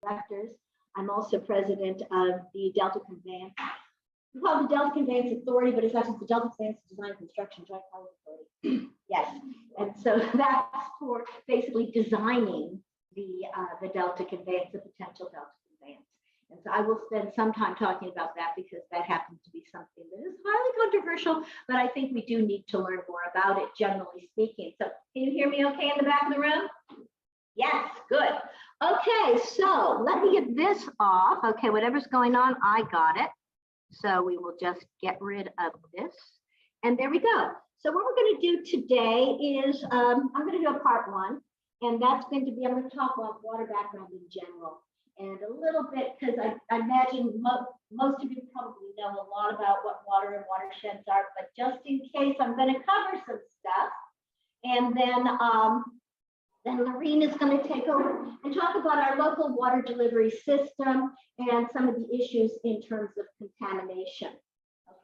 directors. I'm also president of the Delta Conveyance. We call it the Delta Conveyance Authority, but it's actually the Delta Conveyance Design and Construction Joint Powers Authority. Yes, and so that's for basically designing the Delta Conveyance, the potential Delta Conveyance. And so I will spend some time talking about that because that happens to be something that is highly controversial, but I think we do need to learn more about it, generally speaking. So can you hear me okay in the back of the room? Yes, good. Okay, so let me get this off. Okay, whatever's going on, I got it. So we will just get rid of this. And there we go. So what we're going to do today is I'm going to do a part one, and that's going to be, I'm going to talk about water background in general. And a little bit, because I imagine most of you probably know a lot about what water and watersheds are, but just in case, I'm going to cover some stuff. And then Laurene is going to take over and talk about our local water delivery system and some of the issues in terms of contamination.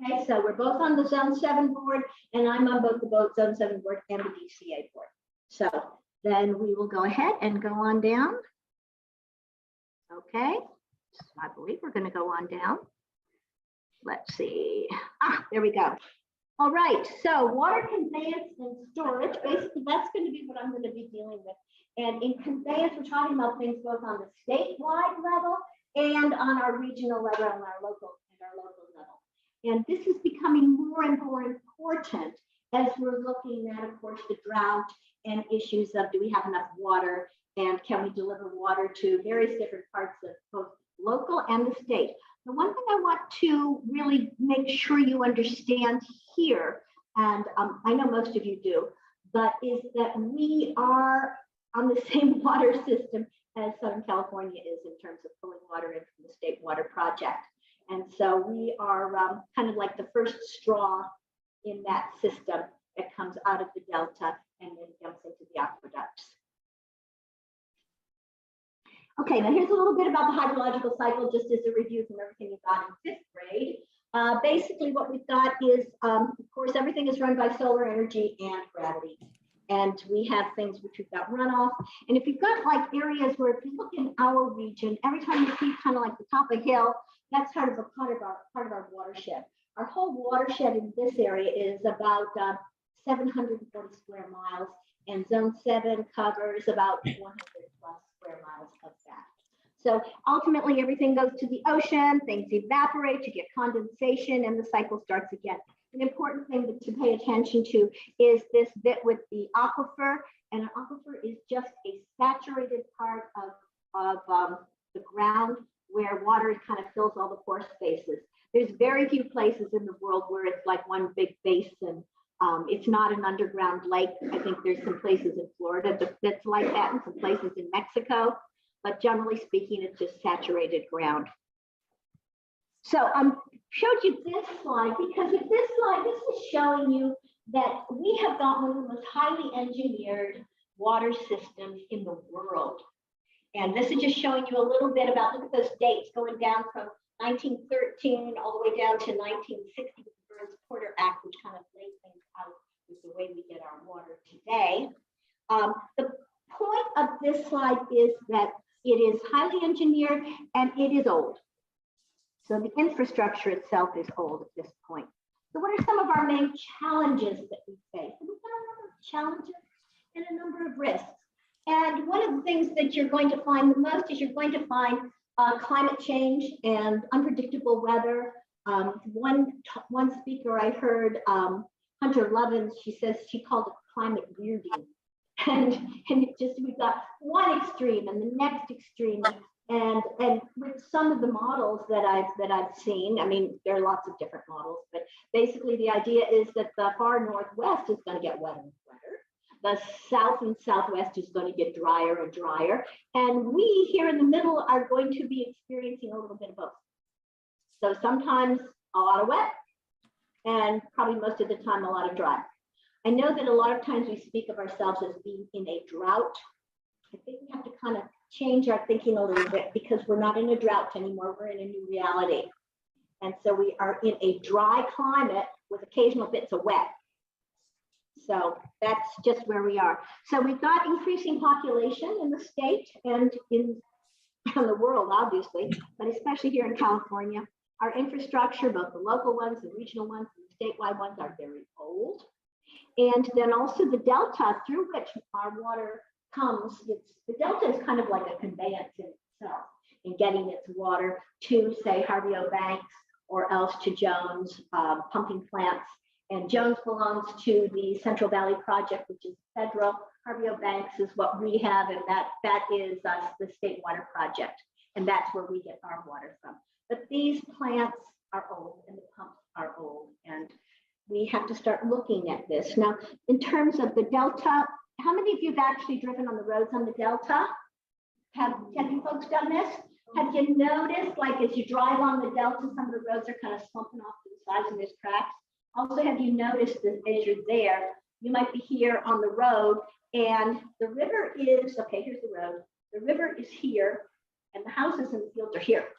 Okay, so we're both on the Zone 7 board, and I'm on both the Zone 7 board and the DCA board. So then we will go ahead and go on down. Okay, I believe we're going to go on down. Let's see. There we go. All right, so water conveyance and storage, basically that's going to be what I'm going to be dealing with. And in conveyance, we're talking about things both on the statewide level and on our regional level and our local level. And this is becoming more and more important as we're looking at, of course, the drought and issues of do we have enough water and can we deliver water to various different parts of both local and the state. The one thing I want to really make sure you understand here, and I know most of you do, but is that we are on the same water system as Southern California is in terms of pulling water in from the State Water Project. And so we are kind of like the first straw in that system that comes out of the Delta and then jumps into the aqueducts. Okay, now here's a little bit about the hydrological cycle, just as a review from everything you got in 5th grade. Basically, what we've got is, of course, everything is run by solar energy and gravity. And we have things which we've got runoff. And if you've got like areas where, if you look in our region, every time you see kind of like the top of a hill, that's part of our watershed. Our whole watershed in this area is about 740 square miles, and Zone 7 covers about 400 plus square miles of that. So ultimately, everything goes to the ocean, things evaporate, you get condensation, and the cycle starts again. An important thing to pay attention to is this bit with the aquifer, and an aquifer is just a saturated part of the ground where water kind of fills all the pore spaces. There's very few places in the world where it's like one big basin. It's not an underground lake. I think there's some places in Florida that's like that, and some places in Mexico, but generally speaking, it's just saturated ground. So I showed you this slide because with this slide, this is showing you that we have got one of the most highly engineered water systems in the world. And this is just showing you a little bit about, look at those dates going down from 1913 all the way down to 1960 with the Burns-Porter Act, which kind of laid things out with the way we get our water today. The point of this slide is that it is highly engineered and it is old. So the infrastructure itself is old at this point. So what are some of our main challenges that we face? We've got a number of challenges and a number of risks. And one of the things that you're going to find the most is you're going to find climate change and unpredictable weather. One speaker I heard, Hunter Lovins, she says she called it climate weirding. And it just, we've got one extreme and the next extreme. And with some of the models that I've seen, I mean, there are lots of different models, but basically the idea is that the far northwest is going to get wetter and wetter. The south and southwest is going to get drier and drier. And we here in the middle are going to be experiencing a little bit of both. So sometimes a lot of wet and probably most of the time a lot of dry. I know that a lot of times we speak of ourselves as being in a drought. I think we have to kind of change our thinking a little bit because we're not in a drought anymore. We're in a new reality. And so we are in a dry climate with occasional bits of wet. So that's just where we are. So we've got increasing population in the state and in around the world, obviously, but especially here in California. Our infrastructure, both the local ones, the regional ones, and the statewide ones, are very old. And then also the delta through which our water comes, the delta is kind of like a conveyance in itself in getting its water to, say, Harvey O. Banks or else to Jones pumping plants. And Jones belongs to the Central Valley Project, which is federal. Harvey O. Banks is what we have, and that is the State Water Project. And that's where we get our water from. But these plants are old and the pumps are old, and we have to start looking at this. Now, in terms of the Delta, how many of you have actually driven on the roads on the Delta? Have you folks done this? Have you noticed, like as you drive on the Delta, some of the roads are kind of slumping off to the sides and there's cracks? Also, have you noticed that as you're there, you might be here on the road and the river is, okay, here's the road. The river is here and the houses and the fields are here.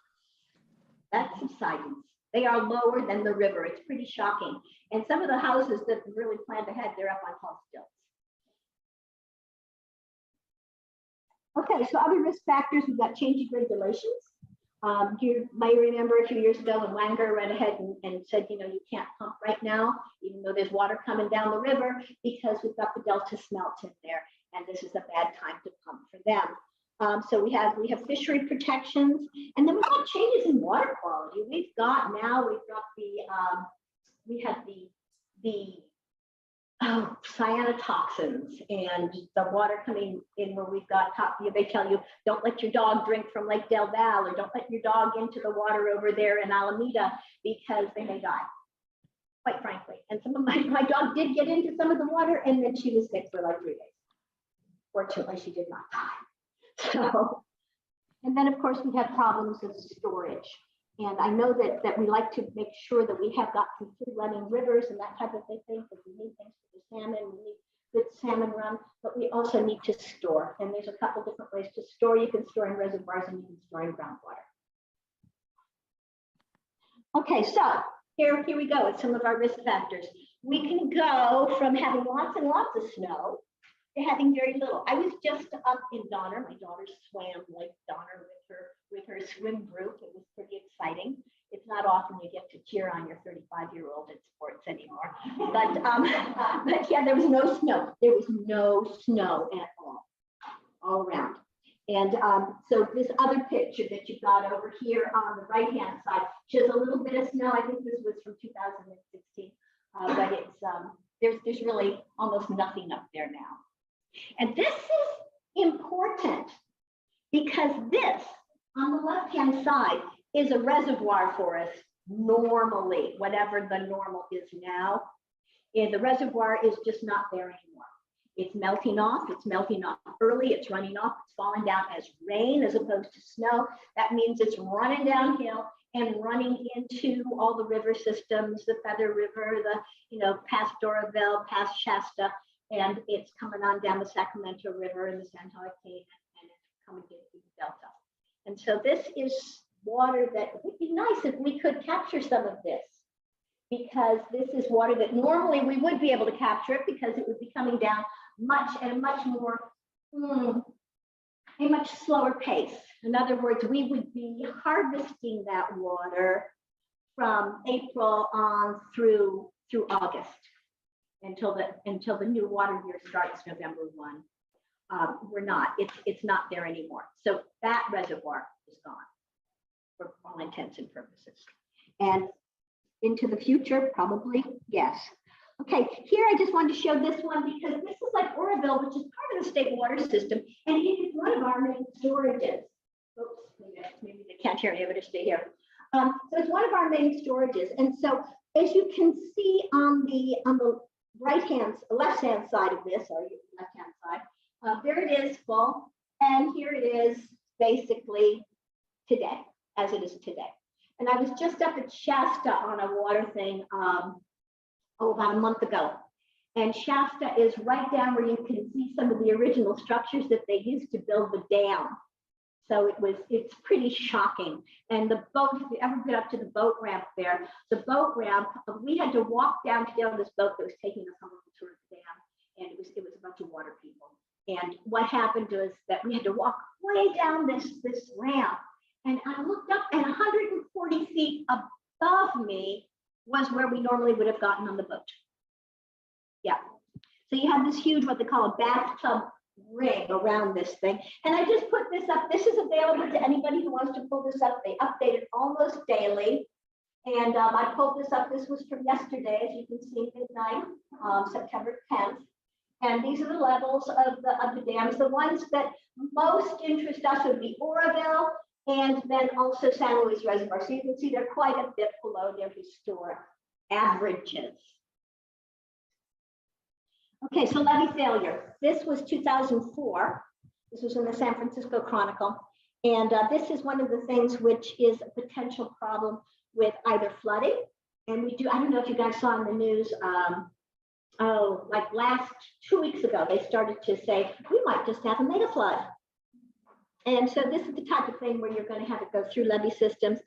That's subsidence. They are lower than the river. It's pretty shocking. And some of the houses that really planned ahead, they're up on tall stilts. Okay, so other risk factors, we've got changing regulations. You might remember a few years ago when Wanger went ahead and said, you know, you can't pump right now, even though there's water coming down the river, because we've got the Delta smelt in there, and this is a bad time to pump for them. So we have fishery protections, and then we've got changes in water quality. We've got the cyanotoxins and the water coming in where we've got they tell you don't let your dog drink from Lake Del Valle, or don't let your dog into the water over there in Alameda because they may die, quite frankly. And some of my dog did get into some of the water and then she was sick for like 3 days. Fortunately, she did not die. So, and then of course we have problems of storage. And I know that we like to make sure that we have got some free running rivers and that type of thing, because we need things for the salmon, we need good salmon run, but we also need to store. And there's a couple different ways to store. You can store in reservoirs and you can store in groundwater. Okay, so here we go with some of our risk factors. We can go from having lots and lots of snow to having very little. I was just up in Donner. My daughter swam Lake Donner with her swim group. It was pretty exciting. It's not often you get to cheer on your 35-year-old in sports anymore. But yeah, there was no snow. There was no snow at all around. And so this other picture that you've got over here on the right-hand side shows a little bit of snow. I think this was from 2016, but it's there's really almost nothing up there now. And this is important because this on the left-hand side is a reservoir for us normally, whatever the normal is now. And the reservoir is just not there anymore. It's melting off early, it's running off, it's falling down as rain as opposed to snow. That means it's running downhill and running into all the river systems, the Feather River, past Doraville, past Shasta, and it's coming on down the Sacramento River and the San Joaquin, and it's coming into the Delta. And so this is water that would be nice if we could capture some of this, because this is water that normally we would be able to capture it because it would be coming down at a much slower pace. In other words, we would be harvesting that water from April on through August until the new water year starts November 1. We're not. It's not there anymore. So that reservoir is gone for all intents and purposes. And into the future, probably yes. Okay, here I just wanted to show this one because this is like Oroville, which is part of the state water system, and it is one of our main storages. Oops, maybe they can't hear me, but stay here. So it's one of our main storages, and so as you can see on the left-hand side of this, or left-hand side, there it is full, and here it is basically today, as it is today. And I was just up at Shasta on a water thing about a month ago. And Shasta is right down where you can see some of the original structures that they used to build the dam. So it's pretty shocking. And the boat, if you ever get up to the boat ramp there, the boat ramp, we had to walk down to get on this boat that was taking us on a tour of the dam. And it was a bunch of water people. And what happened was that we had to walk way down this ramp. And I looked up, and 140 feet above me was where we normally would have gotten on the boat. Yeah. So you have this huge, what they call a bathtub ring around this thing. And I just put this up. This is available to anybody who wants to pull this up. They update it almost daily. And I pulled this up. This was from yesterday, as you can see, midnight, September 10th. And these are the levels of the dams. The ones that most interest us would be Oroville and then also San Luis Reservoir. So you can see they're quite a bit below their historic averages. Okay, so levee failure. This was 2004. This was in the San Francisco Chronicle. And this is one of the things which is a potential problem with either flooding. And we do, I don't know if you guys saw in the news, like last 2 weeks ago, they started to say, we might just have a mega flood. And so this is the type of thing where you're going to have it go through levee systems.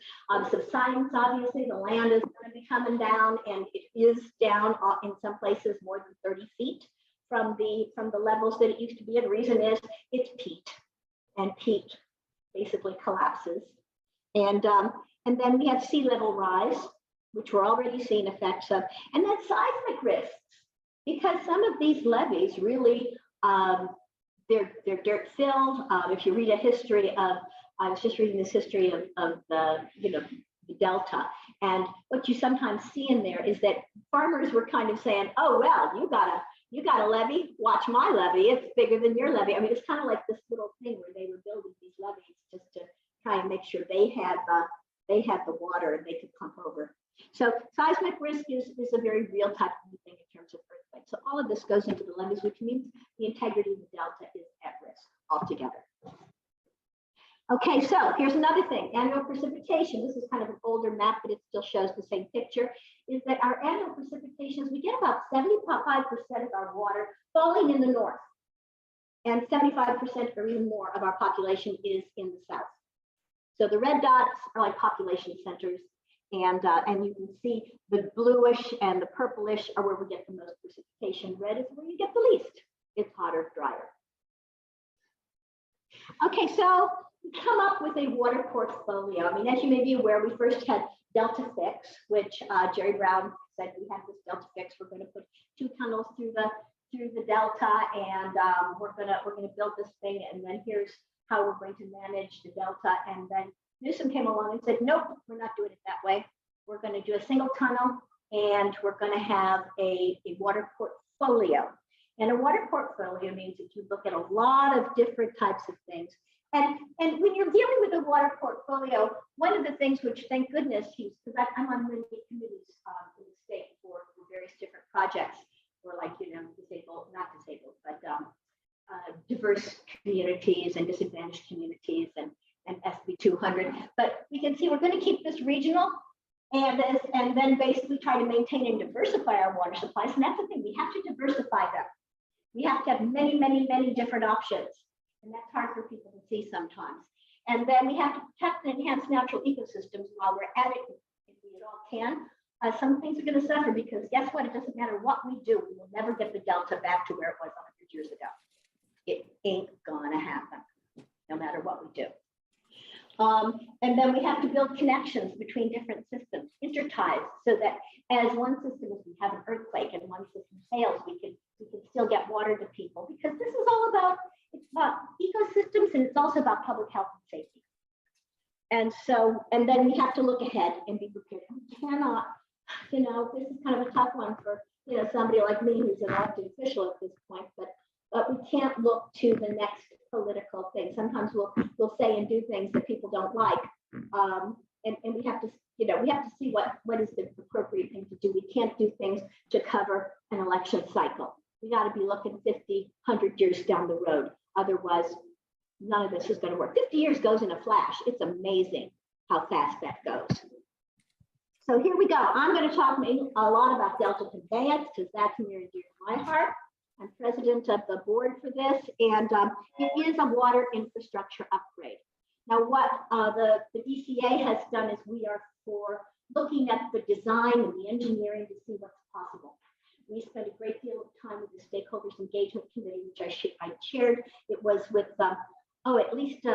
Subsidence, obviously, the land is going to be coming down, and it is down in some places more than 30 feet from the levels that it used to be. And the reason is it's peat, and peat basically collapses. And then we have sea level rise, which we're already seeing effects of, and then seismic risks, because some of these levees really, they're dirt filled. If you read a history of, I was just reading this history of the, the Delta, and what you sometimes see in there is that farmers were kind of saying, oh, well, you got a levee, watch my levee, it's bigger than your levee. I mean, it's kind of like this little thing where they were building these levees just to try and make sure they had the water and they could pump over. So seismic risk is a very real type of thing in terms of earthquakes. So all of this goes into the levees, which means the integrity of the delta is at risk altogether. Okay, so here's another thing, annual precipitation. This is kind of an older map, but it still shows the same picture, is that our annual precipitations, we get about 75% of our water falling in the north, and 75% or even more of our population is in the south. So the red dots are like population centers, and you can see the bluish and the purplish are where we get the most precipitation. Red is where you get the least. It's hotter, drier. Okay, so we come up with a water portfolio. I mean, as you may be aware, we first had Delta Fix, which Jerry Brown said we had this Delta Fix. We're going to put 2 tunnels through the delta, and we're gonna build this thing, and then here's how we're going to manage the delta. And then Newsom came along and said, nope, we're not doing it that way. We're going to do a single tunnel, and we're going to have a water portfolio. And a water portfolio means that you look at a lot of different types of things. And when you're dealing with a water portfolio, one of the things which, thank goodness, because I'm on many committees in the state for various different projects, for like, disabled, not disabled, but diverse communities and disadvantaged communities and SB 200. But we can see we're going to keep this regional, and then basically try to maintain and diversify our water supplies. And that's the thing, we have to diversify them. We have to have many, many, many different options. And that's hard for people to see sometimes. And then we have to protect and enhance natural ecosystems while we're at it, if we at all can. Some things are going to suffer, because guess what? It doesn't matter what we do, we will never get the delta back to where it was 100 years ago. It ain't gonna happen, no matter what we do. And then we have to build connections between different systems, interties, so that as one system, if we have an earthquake and one system fails, we can still get water to people, because this is all about, it's about ecosystems, and it's also about public health and safety. And so, and then we have to look ahead and be prepared. We cannot, this is kind of a tough one for somebody like me who's an elected official at this point, but we can't look to the next political thing. Sometimes we'll say and do things that people don't like, and we have to see what is the appropriate thing to do. We can't do things to cover an election cycle. We got to be looking 50, 100 years down the road. Otherwise, none of this is going to work. 50 years goes in a flash. It's amazing how fast that goes. So here we go. I'm going to talk a lot about Delta conveyance, because that's near and dear to my heart. I'm president of the board for this, and it is a water infrastructure upgrade. Now, what the DCA has done is we are for looking at the design and the engineering to see what's possible. We spend a great deal of time with the Stakeholders Engagement Committee, which I chaired. It was with, at least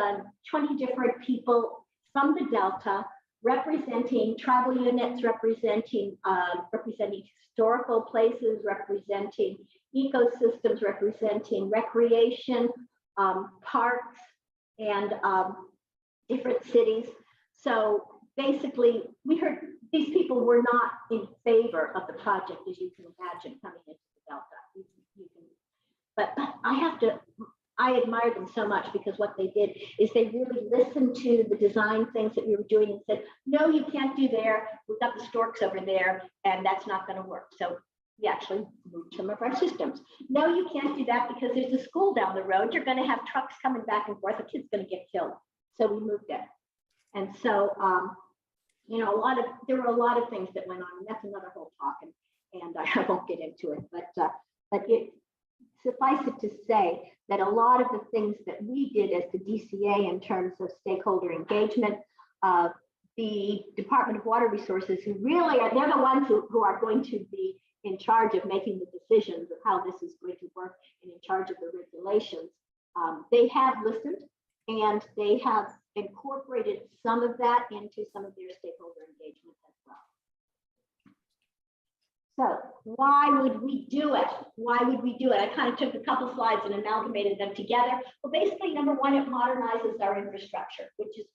20 different people from the Delta, representing tribal units, representing historical places, representing ecosystems, representing recreation, parks, and different cities. So basically, we heard these people were not in favor of the project, as you can imagine, coming into the Delta. But I admire them so much, because what they did is they really listened to the design things that we were doing and said, no, you can't do there. We've got the storks over there, and that's not going to work. So we actually moved some of our systems. No, you can't do that because there's a school down the road. You're going to have trucks coming back and forth. A kid's going to get killed. So we moved it. And so, there were a lot of things that went on, and that's another whole talk, and I won't get into it. But it suffice it to say that a lot of the things that we did as the DCA in terms of stakeholder engagement, the Department of Water Resources, who really they're the ones who are going to be in charge of making the decisions of how this is going to work and in charge of the regulations. They have listened, and they have incorporated some of that into some of their stakeholder engagement as well. So why would we do it? Why would we do it? I kind of took a couple slides and amalgamated them together. Well, basically, number one, it modernizes our infrastructure, which is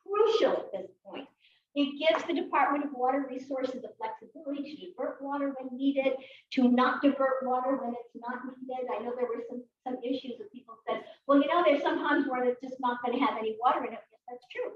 crucial at this point. It gives the Department of Water Resources the flexibility to divert water when needed, to not divert water when it's not needed. I know there were some issues that people said, well, there's sometimes where it's just not going to have any water in it. Yes, that's true.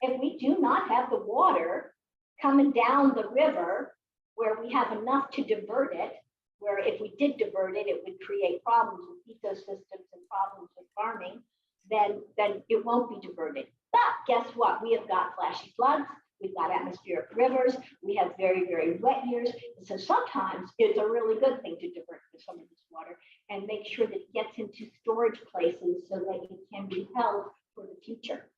If we do not have the water coming down the river where we have enough to divert it, where if we did divert it, it would create problems with ecosystems and problems with farming, then it won't be diverted. But guess what? We have got flashy floods, we've got atmospheric rivers, we have very, very wet years. And so sometimes it's a really good thing to divert some of this water and make sure that it gets into storage places so that it can be held for the future.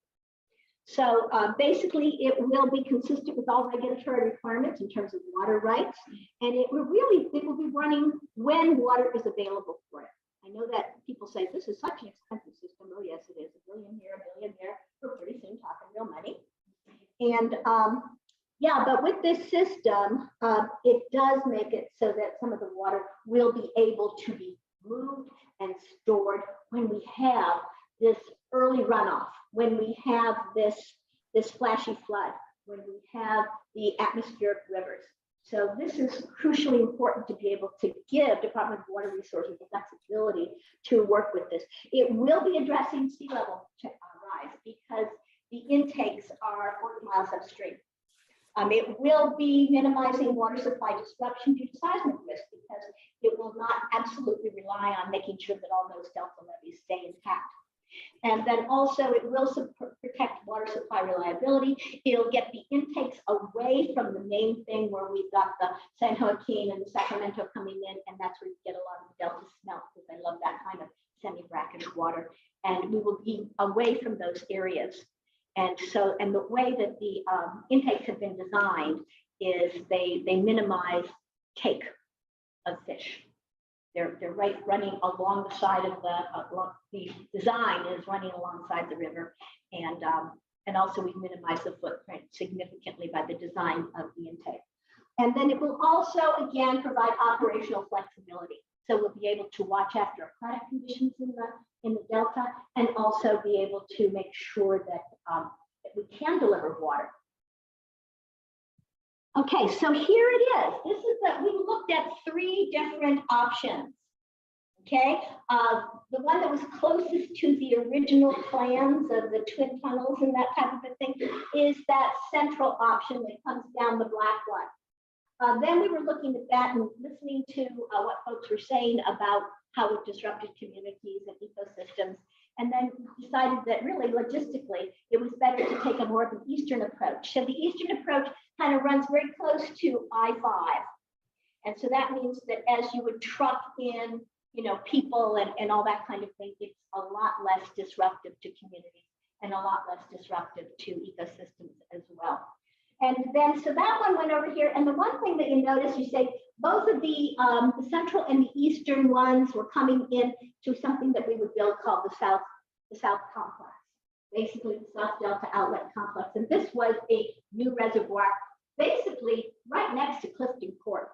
So basically, it will be consistent with all regulatory requirements in terms of water rights, and it will be running when water is available for it. I know that people say this is such an expensive system. Oh yes, it is. $1 billion here, $1 billion there. We're pretty soon talking real money. And but with this system, it does make it so that some of the water will be able to be moved and stored when we have this early runoff, when we have this flashy flood, when we have the atmospheric rivers. So this is crucially important to be able to give Department of Water Resources the flexibility to work with this. It will be addressing sea level rise because the intakes are 40 miles upstream. It will be minimizing water supply disruption due to seismic risk because it will not absolutely rely on making sure that all those delta levees stay intact. And then also it will protect water supply reliability. It'll get the intakes away from the main thing where we've got the San Joaquin and the Sacramento coming in, and that's where you get a lot of the delta smelt, because I love that kind of semi-brackish water. And we will be away from those areas. And so, and the way that the intakes have been designed is they minimize take of fish. They're running along the side of the design is running alongside the river, and also we minimize the footprint significantly by the design of the intake. And then it will also again provide operational flexibility. So we'll be able to watch after aquatic conditions in the delta, and also be able to make sure that we can deliver water. Okay, so here it is. This is we looked at 3 different options. Okay, the one that was closest to the original plans of the twin tunnels and that type of a thing is that central option that comes down the black one. Then we were looking at that and listening to what folks were saying about how it disrupted communities and ecosystems, and then decided that really logistically, it was better to take a more of an eastern approach. So the eastern approach kind of runs very close to I-5. And so that means that as you would truck in, people and all that kind of thing, it's a lot less disruptive to communities and a lot less disruptive to ecosystems as well. And then, so that one went over here. And the one thing that you notice, you say, both of the central and the eastern ones were coming in to something that we would build called the South Complex, basically the South Delta Outlet Complex. And this was a new reservoir, basically right next to Clifton Court.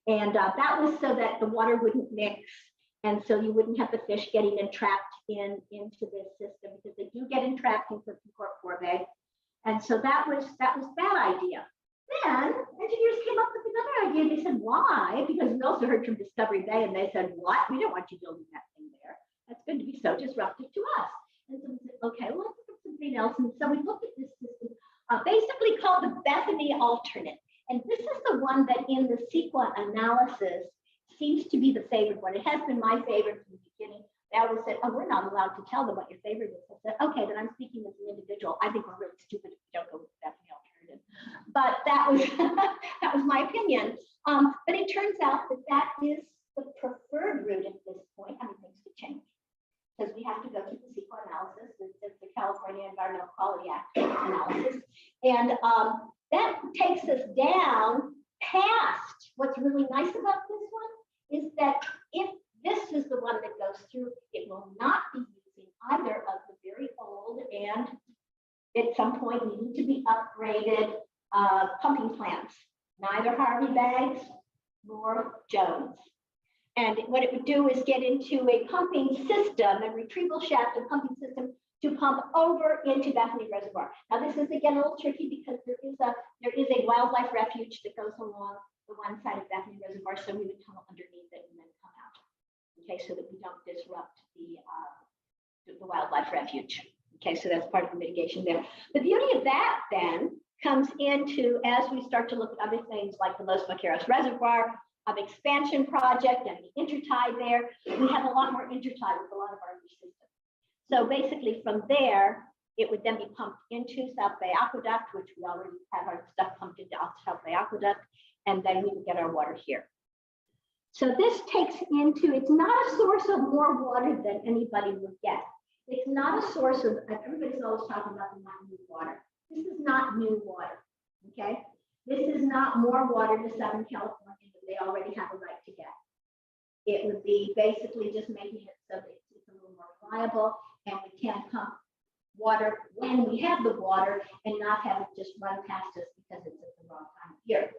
And that was so that the water wouldn't mix. And so you wouldn't have the fish getting entrapped into this system, because they do get entrapped in Clifton Court Forebay. And so that was that idea. Then engineers came up with another idea. They said, why? Because we also heard from Discovery Bay, and they said, what? We don't want you building that thing there. That's going to be so disruptive to us. And so we said, okay, well, let's look at something else. And so we looked at this system, basically called the Bethany alternate. And this is the one that in the CEQA analysis seems to be the favorite one. It has been my favorite from the beginning. They always said, oh, we're not allowed to tell them what your favorite is. I said, okay, then I'm speaking as an individual. I think we're really stupid if we don't go with the Bethany alternative. But that was that was my opinion. But it turns out that that is the preferred route at this point. I mean, things could change, because we have to go through the CEQA analysis, the California Environmental Quality Act analysis. And that takes us down past. What's really nice about this one is that if this is the one that goes through, it will not be using either of the very old and at some point needing to be upgraded pumping plants, neither Harvey Bags nor Jones. And what it would do is get into a pumping system, a retrieval shaft and pumping system to pump over into Bethany Reservoir. Now this is again a little tricky, because there is a wildlife refuge that goes along the one side of Bethany Reservoir, so we would tunnel underneath it and then come out. Okay, so that we don't disrupt the wildlife refuge. Okay, so that's part of the mitigation there. The beauty of that then comes into, as we start to look at other things like the Los Vaqueros Reservoir expansion project and the intertide there, we have a lot more intertide with a lot of our new systems. So basically from there, it would then be pumped into South Bay Aqueduct, which we already have our stuff pumped into South Bay Aqueduct, and then we would get our water here. So this takes into, it's not a source of more water than anybody would get. It's not a source of, everybody's always talking about the not new water. This is not new water, okay? This is not more water to Southern California than they already have a right to get. It would be basically just making it so that it's a little more reliable, and we can pump water when we have the water and not have it just run past us because it's at the wrong time of year.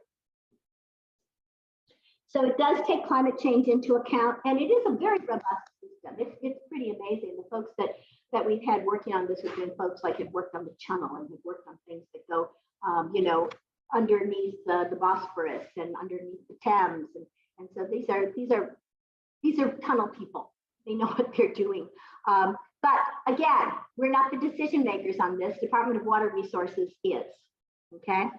So it does take climate change into account, and it is a very robust system. It's pretty amazing. The folks that we've had working on this have been folks like have worked on the Channel and have worked on things that go, you know, underneath the Bosphorus and underneath the Thames, and so these are tunnel people. They know what they're doing. But again, we're not the decision makers on this. Department of Water Resources is. Okay.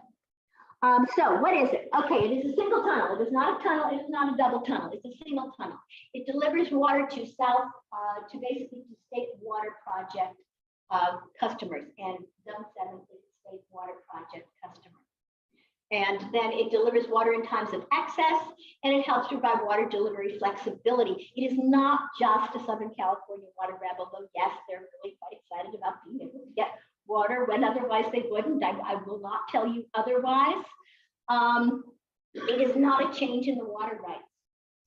So what is it? Okay, it is a single tunnel. It is not a tunnel. It is not a double tunnel. It's a single tunnel. It delivers water to to basically to State Water Project customers, and Zone 7 is State Water Project customers. And then it delivers water in times of excess, and it helps provide water delivery flexibility. It is not just a Southern California water grab, although yes, they're really quite excited about being able to get water when otherwise they wouldn't. I will not tell you otherwise. It is not a change in the water rights.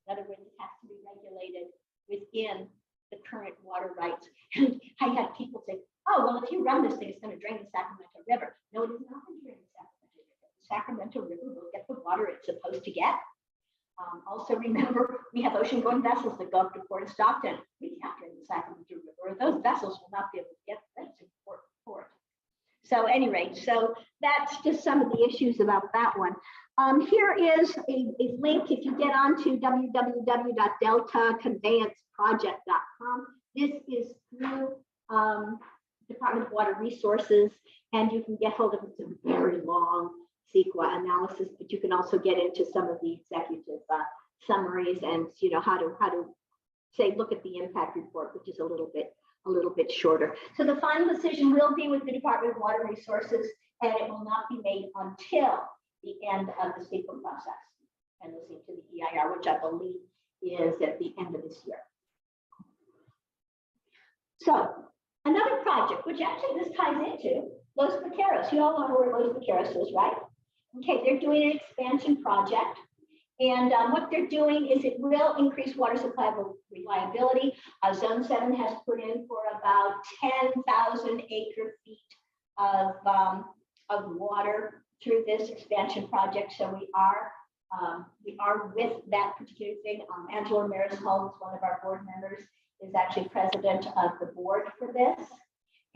In other words, it has to be regulated within the current water rights. And I had people say, oh, well, if you run this thing, it's going to drain the Sacramento River. No, it is not going to drain the Sacramento River. The Sacramento River will get the water it's supposed to get. Also remember, we have ocean-going vessels that go up to Port Stockton. We can't drain the Sacramento River. Those vessels will not be able to get that to port. So at any rate, so that's just some of the issues about that one. Here is a link if you get onto www.deltaconveyanceproject.com. This is through Department of Water Resources, and you can get hold of it. It's a very long CEQA analysis, but you can also get into some of the executive summaries and how to say look at the impact report, which is a little bit shorter. So the final decision will be with the Department of Water Resources, and it will not be made until the end of the CEQA process and listening to the EIR, which I believe is at the end of this year. So another project, which actually this ties into Los Vaqueros. You all know where Los Vaqueros is, right? Okay, they're doing an expansion project, And what they're doing is it will increase water supply reliability. Zone 7 has put in for about 10,000 acre feet of water through this expansion project. So we are with that particular thing. Angela Ramirez Holmes, one of our board members, is actually president of the board for this.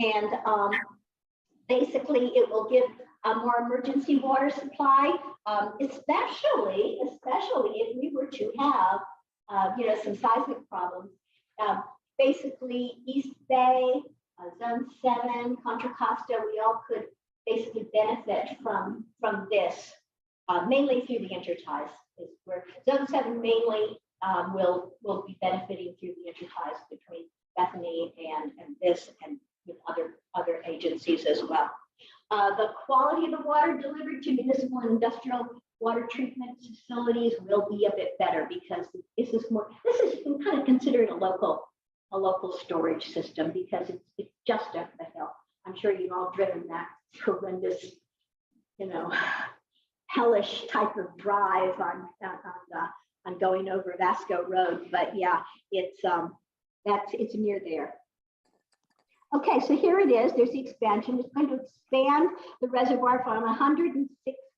And basically it will give a more emergency water supply, especially if we were to have, some seismic problems. Basically, East Bay, Zone 7, Contra Costa, we all could basically benefit from this, mainly through the interties. Is where Zone 7 mainly will be benefiting through the interties between Bethany and this and with other agencies as well. The quality of the water delivered to municipal and industrial water treatment facilities will be a bit better because this is you can kind of consider it a local storage system because it's just up the hill. I'm sure you've all driven that horrendous, hellish type of drive on going over Vasco Road, but yeah, it's near there. Okay, so here it is. There's the expansion. It's going to expand the reservoir from 160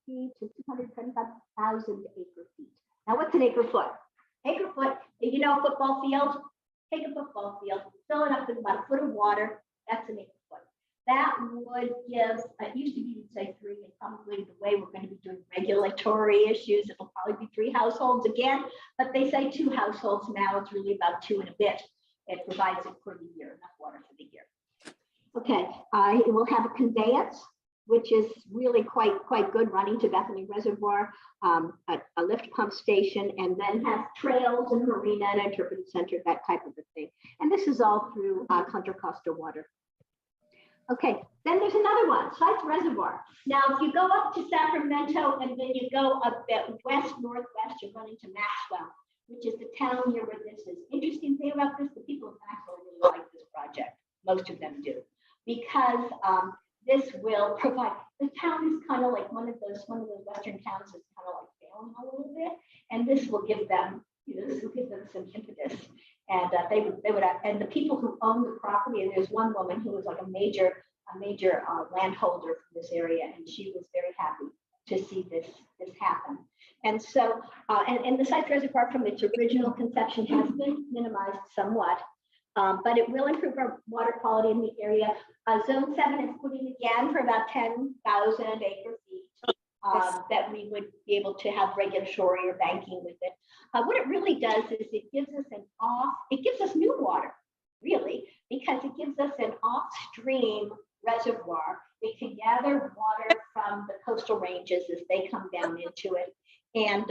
to 225,000 acre feet. Now, what's an acre foot? Acre foot, football field. Take a football field, fill it up with about a foot of water. That's an acre foot. That would give, it used to be, you'd say 3, and probably the way we're going to be doing regulatory issues, it'll probably be 3 households again, but they say 2 households now. It's really about 2 and a bit. It provides it for the year, enough water for the year. Okay, it will have a conveyance, which is really quite good, running to Bethany Reservoir, a lift pump station, and then have trails and marina and interpretive center, that type of a thing. And this is all through Contra Costa Water. Okay, then there's another one, Sites Reservoir. Now, if you go up to Sacramento and then you go a bit west-northwest, you're running to Maxwell, which is the town near where this is. Interesting thing about this, the people of Maxwell really like this project. Most of them do, because this will provide, the town is kind of like one of those western towns that's kind of like failing a little bit, and this will give them, some impetus. And they would, and the people who own the property, and there's one woman who was like a major landholder for this area, and she was very happy to see this happen. And so, and the Sites Reservoir from its original conception has been minimized somewhat, but it will improve our water quality in the area. Zone 7 is putting again for about 10,000 acre feet that we would be able to have regulatory or banking with it. What it really does is it gives us new water, really, because it gives us an off-stream reservoir. It can gather water from the coastal ranges as they come down into it. And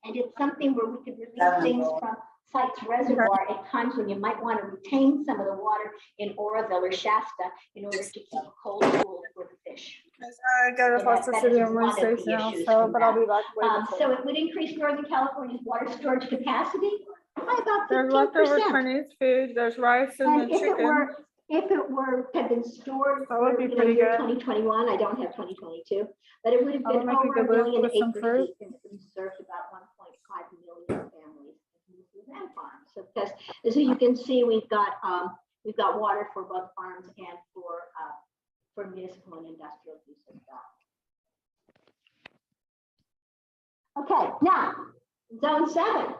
it's something where we could release things from Sites Reservoir at times when you might want to retain some of the water in Oroville or Shasta in order to keep a cold pool for the fish. I got to Foster City on Wednesdays now, but I'll be back later. So it would increase Northern California's water storage capacity by about 15%. There's leftover Chinese food, there's rice and chicken. If it had been stored that would be pretty year good. 2021, I don't have 2022, but it would have been over 1 million acre feet and it would have served about 1.5 million families and farms. So because as you can see, we've got water for both farms and for municipal and industrial use as well. Okay, now Zone 7.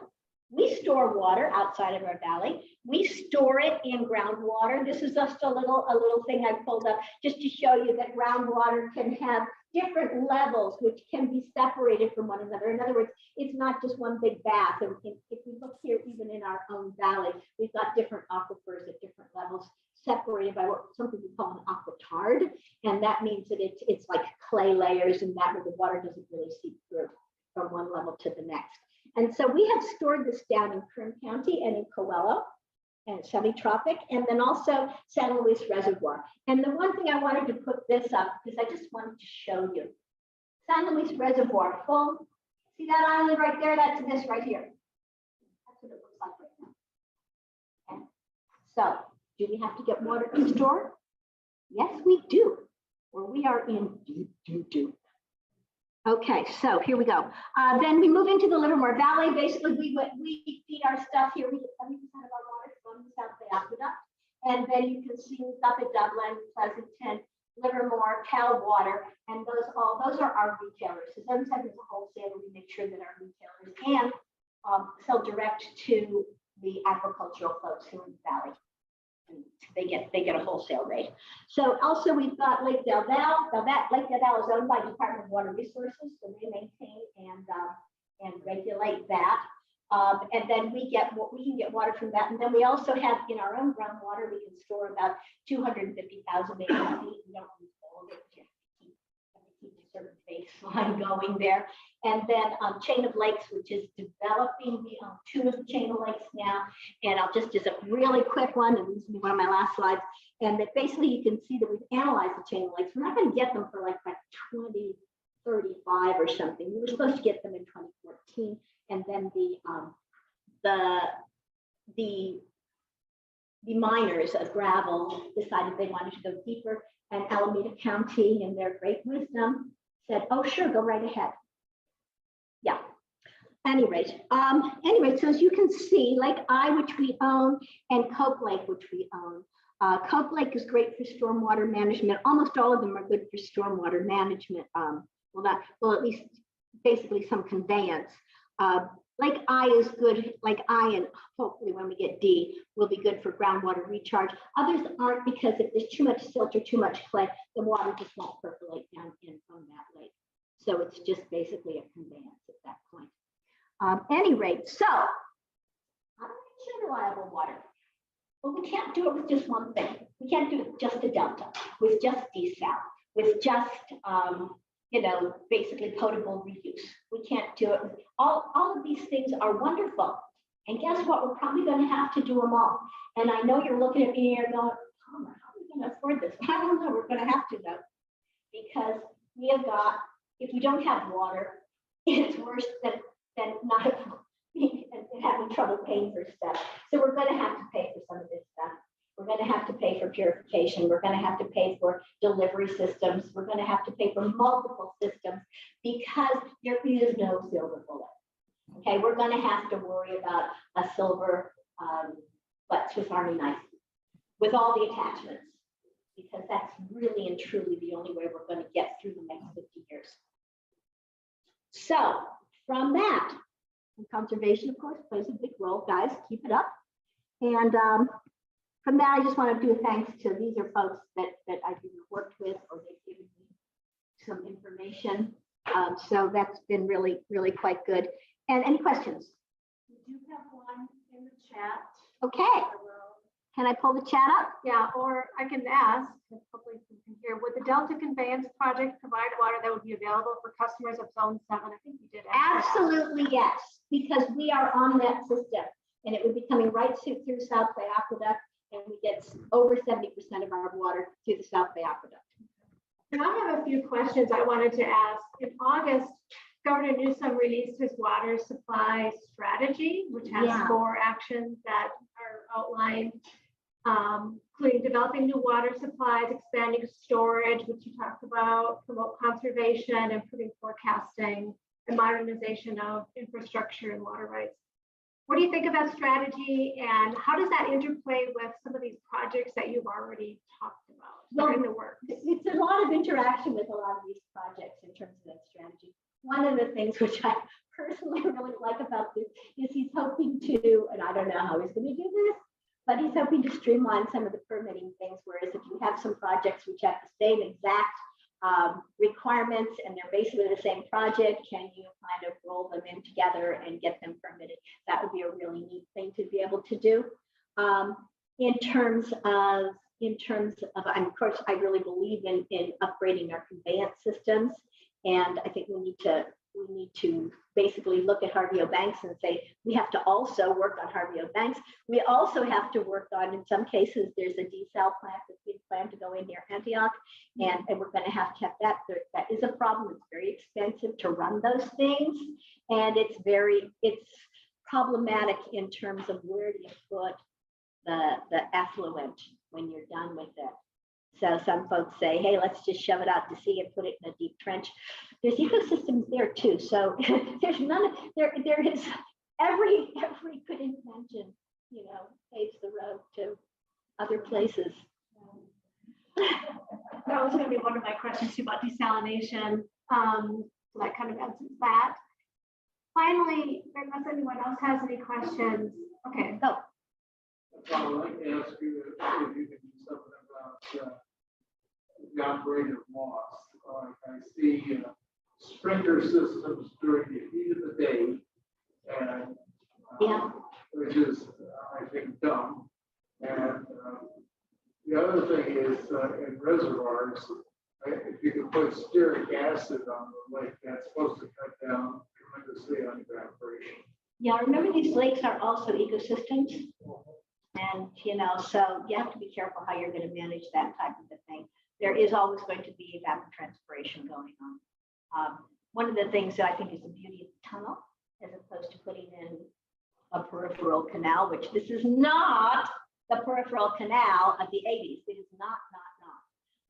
We store water outside of our valley. We store it in groundwater. This is just a little thing I pulled up just to show you that groundwater can have different levels which can be separated from one another. In other words, it's not just one big bath. And if we look here, even in our own valley, we've got different aquifers at different levels separated by what some people call an aquitard. And that means that it's like clay layers, and that where the water doesn't really seep through from one level to the next. And so we have stored this down in Kern County and in Coelho and semi-tropic, and then also San Luis Reservoir. And the one thing I wanted to put this up because I just wanted to show you. San Luis Reservoir, full. See that island right there? That's this right here. That's what it looks like right now. Okay. So do we have to get water to store? Yes, we do. Or we are in deep. Okay, so here we go. Then we move into the Livermore Valley. Basically, we feed our stuff here. We get 70% of our water from the South Bay Aqueduct. And then you can see up at Dublin, Pleasanton, Livermore, Cal Water, and those are our retailers. So every time there's a wholesaler, we make sure that our retailers can sell direct to the agricultural folks here in the valley. And they get a wholesale rate. So also we've got Lake Del Valle. Lake Del Valle is owned by Department of Water Resources, so they maintain and regulate that. And then we can get water from that. And then we also have in our own groundwater, we can store about 250,000 acre feet. We don't use all of it, just keep a certain baseline going there. And then Chain of Lakes, which is developing. We own 2 of the Chain of Lakes now. And I'll just a really quick one, and this will be one of my last slides. And that basically you can see that we've analyzed the Chain of Lakes. We're not going to get them for like 2035 or something. We were supposed to get them in 2014. And then the miners of gravel decided they wanted to go deeper, and Alameda County, in their great wisdom, said, "Oh, sure, go right ahead." Yeah. Anyway, so as you can see, Lake I, which we own, and Cope Lake, which we own. Cope Lake is great for stormwater management. Almost all of them are good for stormwater management. Well, at least basically some conveyance. Lake I is good, Lake I, and hopefully when we get D, will be good for groundwater recharge. Others aren't, because if there's too much silt or too much clay, the water just won't percolate down in from that lake. So it's just basically a conveyance at that point. Any rate, so how do we get reliable water? Well, we can't do it with just one thing. We can't do it just a delta, with just desal, with just basically potable reuse. We can't do it. All of these things are wonderful. And guess what? We're probably going to have to do them all. And I know you're looking at me and you're going, oh, how are we going to afford this? I don't know. We're going to have to, though, because we have got, if we don't have water, it's worse than not having trouble paying for stuff. So we're going to have to pay for some of this stuff. We're going to have to pay for purification. We're going to have to pay for delivery systems. We're going to have to pay for multiple systems, because there is no silver bullet. Okay, we're going to have to worry about a silver Swiss Army knife with all the attachments, because that's really and truly the only way we're going to get through the next 50 years. So from that, and conservation, of course, plays a big role. Guys, keep it up. And from that, I just want to do a thanks to, these are folks that I've either worked with or they've given me some information. So that's been really, really quite good. And any questions? We do have one in the chat. Okay. Can I pull the chat up? Yeah, or I can ask, hopefully you can hear, would the Delta Conveyance Project provide water that would be available for customers of Zone 7? I think you did. Absolutely, yes, because we are on that system, and it would be coming right through South Bay Aqueduct, and we get over 70% of our water through the South Bay Aqueduct. And I have a few questions I wanted to ask. In August, Governor Newsom released his water supply strategy, which has 4 actions that are outlined, including developing new water supplies, expanding storage, which you talked about, promote conservation, improving forecasting, and modernization of infrastructure and water rights. What do you think of that strategy, and how does that interplay with some of these projects that you've already talked about during the work? It's a lot of interaction with a lot of these projects in terms of that strategy. One of the things which I personally really like about this is he's hoping to, and I don't know how he's going to do this, but he's hoping to streamline some of the permitting things. Whereas if you have some projects which have the same exact requirements and they're basically the same project, can you kind of roll them in together and get them permitted? That would be a really neat thing to be able to do. In terms of, and of course, I really believe in upgrading our conveyance systems. And I think we need to basically look at Harvey O. Banks and say, we have to also work on Harvey O. Banks. We also have to work on, in some cases, there's a desal plant that's being planned to go in near Antioch, and we're going to have that. That is a problem. It's very expensive to run those things, and it's problematic in terms of where do you put the effluent when you're done with it. So some folks say, hey, let's just shove it out to sea and put it in a deep trench. there's ecosystems there too. So there's none. There is every good intention, you know, paves the road to other places. That was going to be one of my questions too about desalination. So that kind of answers that. Finally, unless anyone else has any questions, okay, go. I'd like to ask you if you can do something about the operator loss. I see sprinkler systems during the heat of the day, and Yeah. which is, I think, dumb. And the other thing is in reservoirs, if you can put stearic acid on the lake, that's supposed to cut down tremendously on evaporation. Yeah, remember these lakes are also ecosystems. And, you know, so you have to be careful how you're going to manage that type of a thing. There is always going to be evapotranspiration going on. One of the things that I think is the beauty of the tunnel, as opposed to putting in a peripheral canal, which this is not the peripheral canal of the 80s. It is not.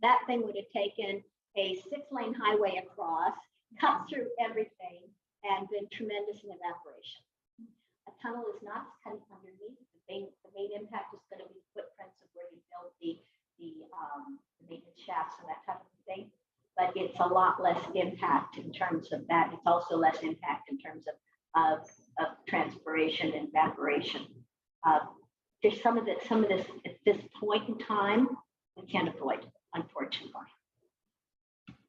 That thing would have taken a 6-lane highway across, cut through everything, and been tremendous in evaporation. A tunnel is not cutting underneath. The main impact is going to be footprints of where you build the maintenance shafts and that type of thing. But it's a lot less impact in terms of that. It's also less impact in terms of transpiration and evaporation. There's some of this at this point in time we can't avoid, unfortunately.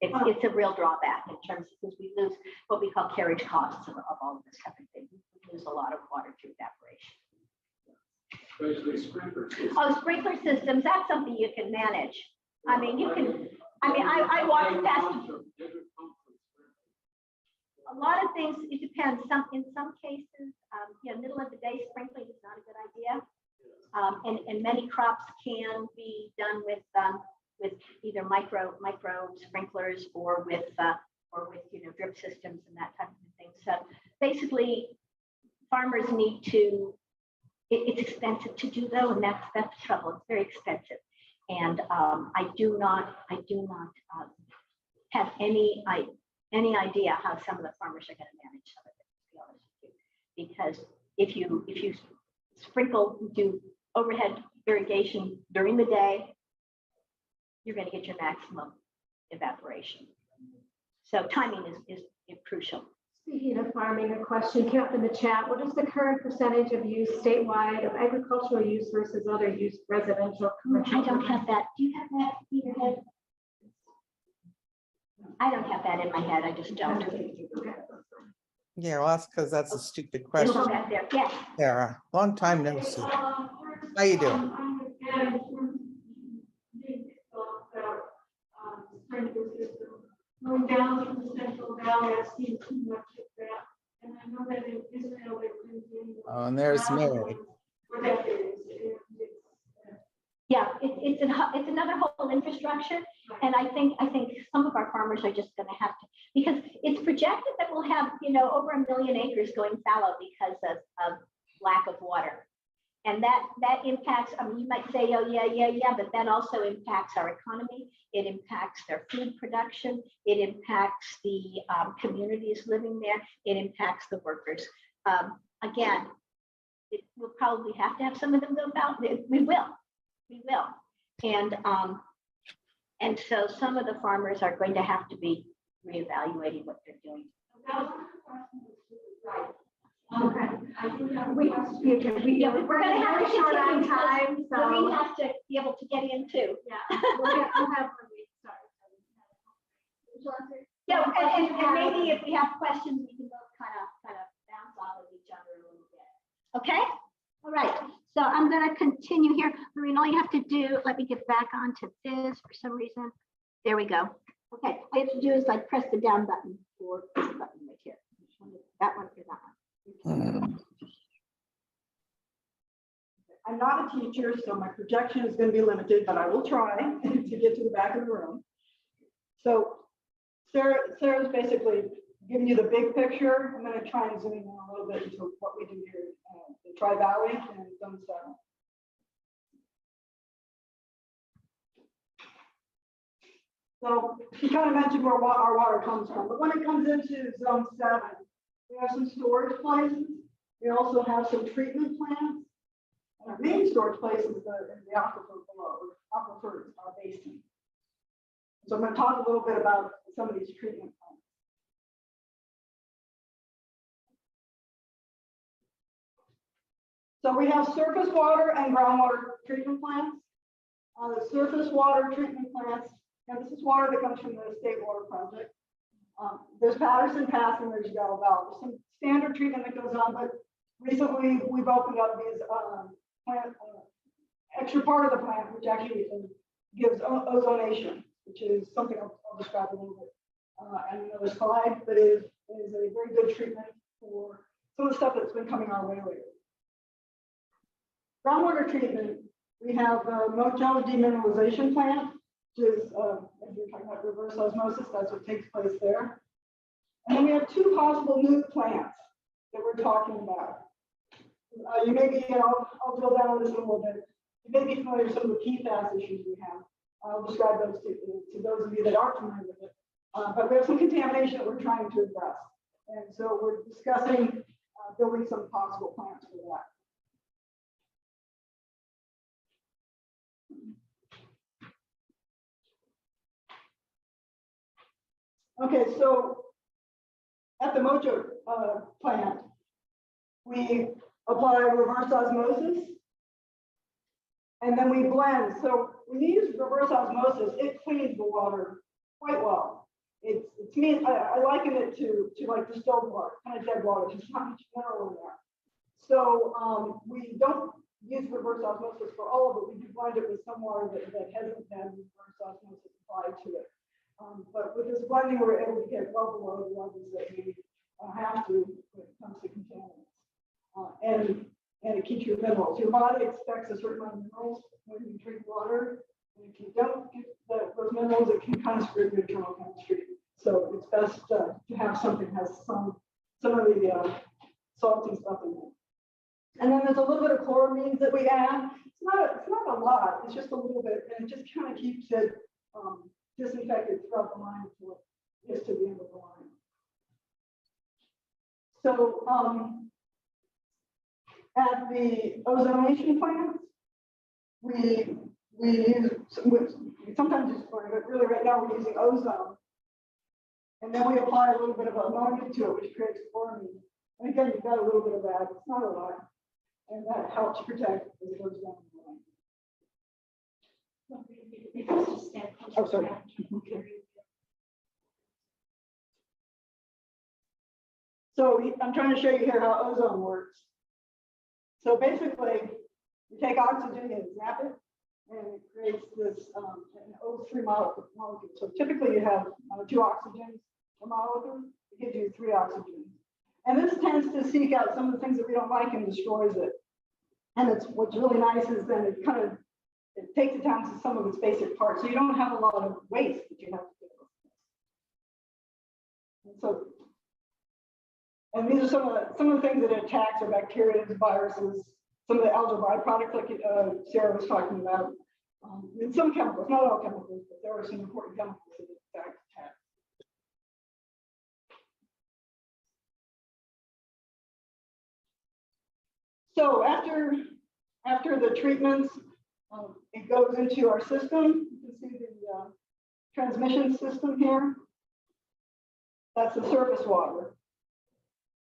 It's a real drawback in terms of, because we lose what we call carriage costs of all of this type of thing. We lose a lot of water through evaporation. Especially sprinkler systems. Oh, sprinkler systems, that's something you can manage. I mean, you can, I walked past a lot of things. It depends. In some cases, middle of the day sprinkling is not a good idea. And many crops can be done with either micro sprinklers or with drip systems and that type of thing. So basically, farmers need to. It's expensive to do though, and that's the trouble. It's very expensive, and I do not have any idea how some of the farmers are going to manage some of it, to be honest with you. Because if you do overhead irrigation during the day, you're going to get your maximum evaporation. So timing is crucial. Speaking of farming, a question came up in the chat. What is the current percentage of use statewide of agricultural use versus other use, residential, commercial? I don't have that. Do you have that in your head? I don't have that in my head. I just don't. Okay. Yeah, well, that's because that's a stupid question. It'll go back there. Yes. Sarah, long time no see. How you doing? Going down from the Central Valley, I've seen too much of that. And I know that in Israel, they've been doing. Oh, and there's Mary. For decades. Yeah, it's another whole infrastructure, and I think some of our farmers are just going to have to, because it's projected that we'll have over 1 million acres going fallow because of lack of water, and that impacts. I mean, you might say, oh yeah, but that also impacts our economy. It impacts their food production. It impacts the communities living there. It impacts the workers. Again, we'll probably have to have some of them go fallow. We will, and so some of the farmers are going to have to be reevaluating what they're doing. Okay. We're going to have to short on time, so we have to be able to get in too. Yeah, we'll have when we start. Yeah, and maybe if we have questions, we can both kind of bounce off of each other a little bit. Okay. All right. So I'm going to continue here. Laurene, all you have to do, let me get back onto this for some reason. There we go. Okay. All you have to do is press the down button or this button right here. That one or that one. I'm not a teacher, so my projection is going to be limited, but I will try to get to the back of the room. So Sarah's basically giving you the big picture. I'm going to try and zoom in a little bit into what we do here in Tri-Valley and Zone 7. So he kind of mentioned where our water comes from, but when it comes into zone 7, we have some storage places. We also have some treatment plants. And our main storage place is the aquifer below, aquifer basin. So I'm going to talk a little bit about some of these treatment plants. So we have surface water and groundwater treatment plants. The surface water treatment plants, and this is water that comes from the State Water Project. There's Patterson Pass and there's Yellow Valley. There's some standard treatment that goes on, but recently we've opened up these plant, extra part of the plant, which actually gives ozonation, which is something I'll describe a little bit on another slide, but is a very good treatment for some of the stuff that's been coming our way lately. Groundwater treatment, we have the Mojo demineralization plant, which is, as we're talking about reverse osmosis, that's what takes place there. And then we have 2 possible new plants that we're talking about. You may be, I'll drill down on this a little bit. You may be familiar with some of the PFAS issues we have. I'll describe those to those of you that aren't familiar with it. But we have some contamination that we're trying to address. And so we're discussing building some possible plants for that. Okay, so at the Mojo plant, we apply reverse osmosis, and then we blend. So when you use reverse osmosis, it cleans the water quite well. It's to me, I liken it to like distilled water, kind of dead water. There's not much mineral in there. So we don't use reverse osmosis for all of it. We do blend it with some water that hasn't had reverse osmosis applied to it. But with this blending, we're able to get well below the levels that we have to when it comes to contaminants. And it keeps your minerals. Your body expects a certain amount of minerals when you drink water. And if you don't get those minerals, it can kind of screw your internal chemistry. So it's best to have something that has some of the salty stuff in it. And then there's a little bit of chloramines that we add. It's not a lot. It's just a little bit, and it just kind of keeps it disinfected throughout the line until it gets to the end of the line. So at the ozonation plants, we sometimes use chlorine, but really right now we're using ozone. And then we apply a little bit of ammonia to it, which creates chloramine. And again, you've got a little bit of that. It's not a lot. And that helps protect as it goes down the line. Oh, sorry. So I'm trying to show you here how ozone works. So basically, you take oxygen and zap it, and it creates this an O3 molecule. So typically you have 2 oxygens per molecule. It gives you 3 oxygens. And this tends to seek out some of the things that we don't like and destroys it. And what's really nice is then it takes it down to some of its basic parts. So you don't have a lot of waste that you have to do. And so, and these are some of the things that it attacks are bacteria, viruses, some of the algal byproducts like Sarah was talking about. And some chemicals, not all chemicals, but there are some important chemicals that it attacks. So after the treatments, it goes into our system. You can see the transmission system here. That's the surface water.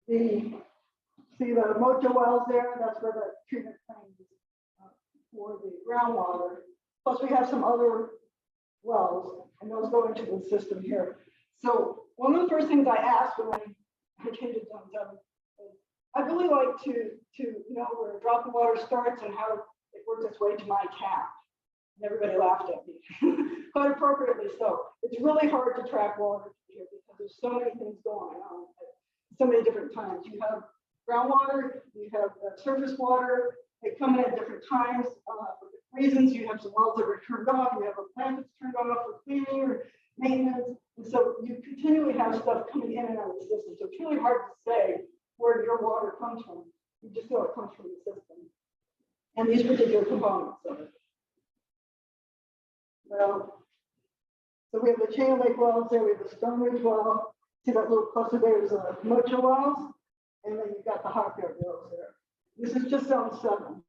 See the Mojo wells there? That's where the treatment plant is for the groundwater. Plus we have some other wells, and those go into the system here. So one of the first things I asked when I came to Zone 7 is I'd really like to know where drop of water starts and how it works its way to my tap. And everybody laughed at me, quite appropriately so. It's really hard to track water here because there's so many things going on at so many different times. You have groundwater, you have surface water, they come in at different times for reasons. You have some wells that are turned off, you have a plant that's turned off for cleaning or maintenance. And so you continually have stuff coming in and out of the system. So it's really hard to say where your water comes from. You just know it comes from the system and these particular components of it. So we have the Chain Lake wells there, we have the Stone Ridge well. See that little cluster there is Mocha wells, and then you've got the Hot Bear wells there. This is just zone 7.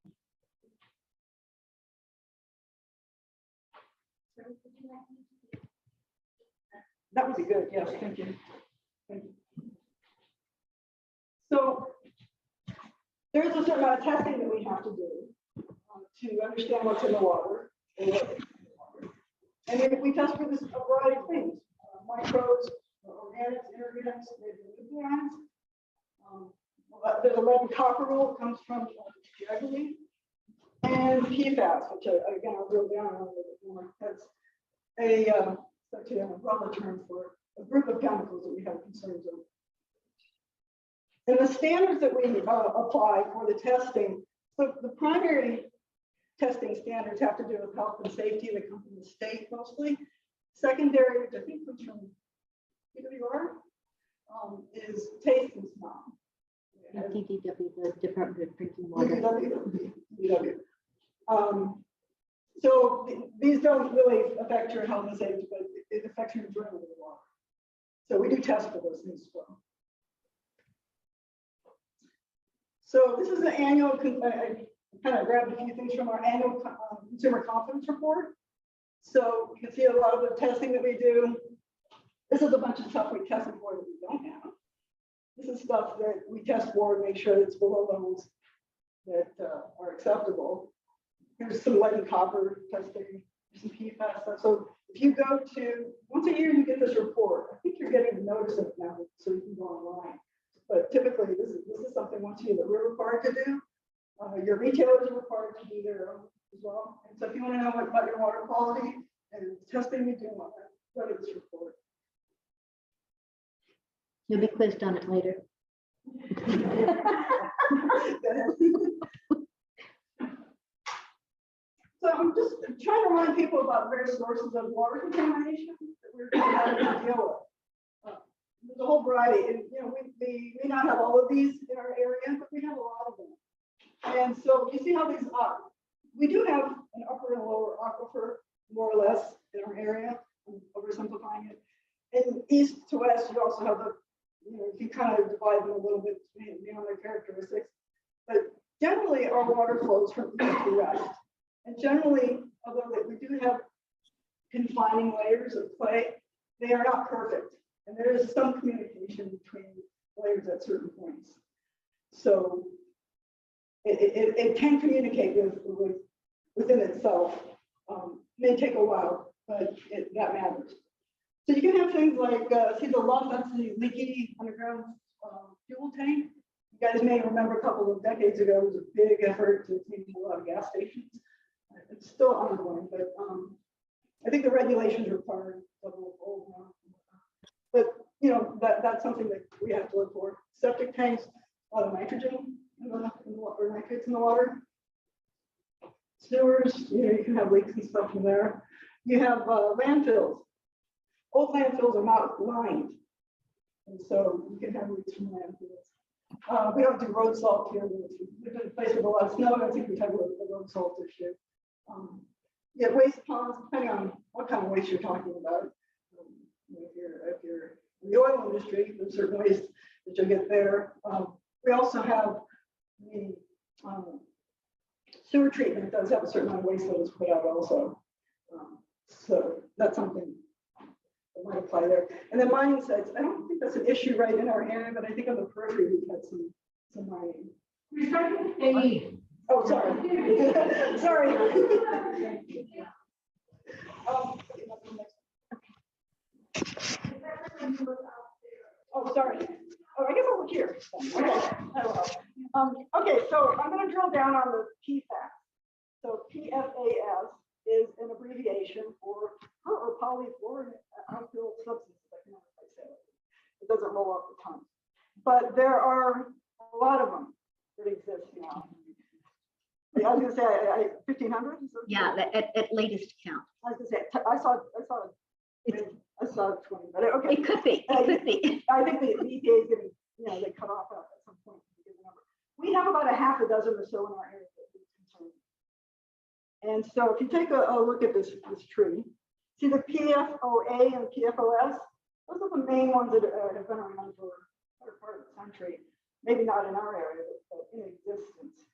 That would be good, yes, thank you. Thank you. So there's a certain amount of testing that we have to do to understand what's in the water. And we test for this a variety of things, microbes, organics, inorganics, nutrients. There's a lead and copper rule that comes from Jaggery, and PFAS, which again I'll drill down on a little bit more. That's actually an umbrella term for a group of chemicals that we have concerns over. And the standards that we apply for the testing, so the primary testing standards have to do with health and safety that come from the state mostly. Secondary, which I think comes from PWR, is taste and smell. DDW, the Department of Drinking Water. DDW. So these don't really affect your health and safety, but it affects your enjoyment of the water. So we do test for those things as well. So this is the annual, I kind of grabbed a few things from our annual consumer confidence report. So you can see a lot of the testing that we do. This is a bunch of stuff we tested for that we don't have. This is stuff that we test for to make sure it's below levels that are acceptable. Here's some lead and copper testing, some PFAS stuff. So if you go to, once a year you get this report. I think you're getting to notice it now, so you can go online. But typically this is something once a year that we're required to do. Your retailers are required to do their own as well. And so if you want to know about your water quality and testing you do on that, go to this report. You'll be quizzed on it later. So I'm just trying to remind people about various sources of water contamination that we're having to deal with. There's a whole variety, and we may not have all of these in our area, but we have a lot of them. And so you see how these are. We do have an upper and lower aquifer, more or less, in our area. I'm oversimplifying it. And east to west, you also have the, you can kind of divide them a little bit beyond their characteristics. But generally, our water flows from east to west. And generally, although we do have confining layers of clay, they are not perfect. And there is some communication between layers at certain points. So it can communicate within itself. May take a while, but that matters. So you can have things like, see the low density leaky underground fuel tank. You guys may remember a couple of decades ago, it was a big effort to clean a lot of gas stations. It's still ongoing, but I think the regulations require a little old now. But that's something that we have to look for. Septic tanks, a lot of nitrogen in the water, nitrates in the water. Sewers, you can have leaks and stuff from there. You have landfills. Old landfills are not lined, and so you can have leaks from landfills. We don't do road salt here. We've been placed with a lot of snow. I think we have a road salt issue. Yeah, waste ponds, depending on what kind of waste you're talking about. If you're in the oil industry, there's certain waste that you'll get there. We also have the sewer treatment does have a certain amount of waste that is put out also. So that's something that might apply there. And then mining sites, I don't think that's an issue right in our area, but I think on the periphery we've had some mining. Oh, sorry. Sorry. Oh, sorry. Oh, I guess I'll look here. Okay, so I'm going to drill down on the PFAS. So PFAS is an abbreviation for polyfluorinated alkyl substances. I can never quite say it. It doesn't roll off the tongue. But there are a lot of them that exist now. I was going to say 1,500. Yeah, at latest count. I was going to say I saw 20, but okay. It could be. It could be. I think the EPA is going to, they cut off at some point to give the number. We have about a half a dozen or so in our area that we're concerned. And so if you take a look at this tree, See the PFOA and PFOS? Those are the main ones that have been around for a part of the century. Maybe not in our area, but in existence.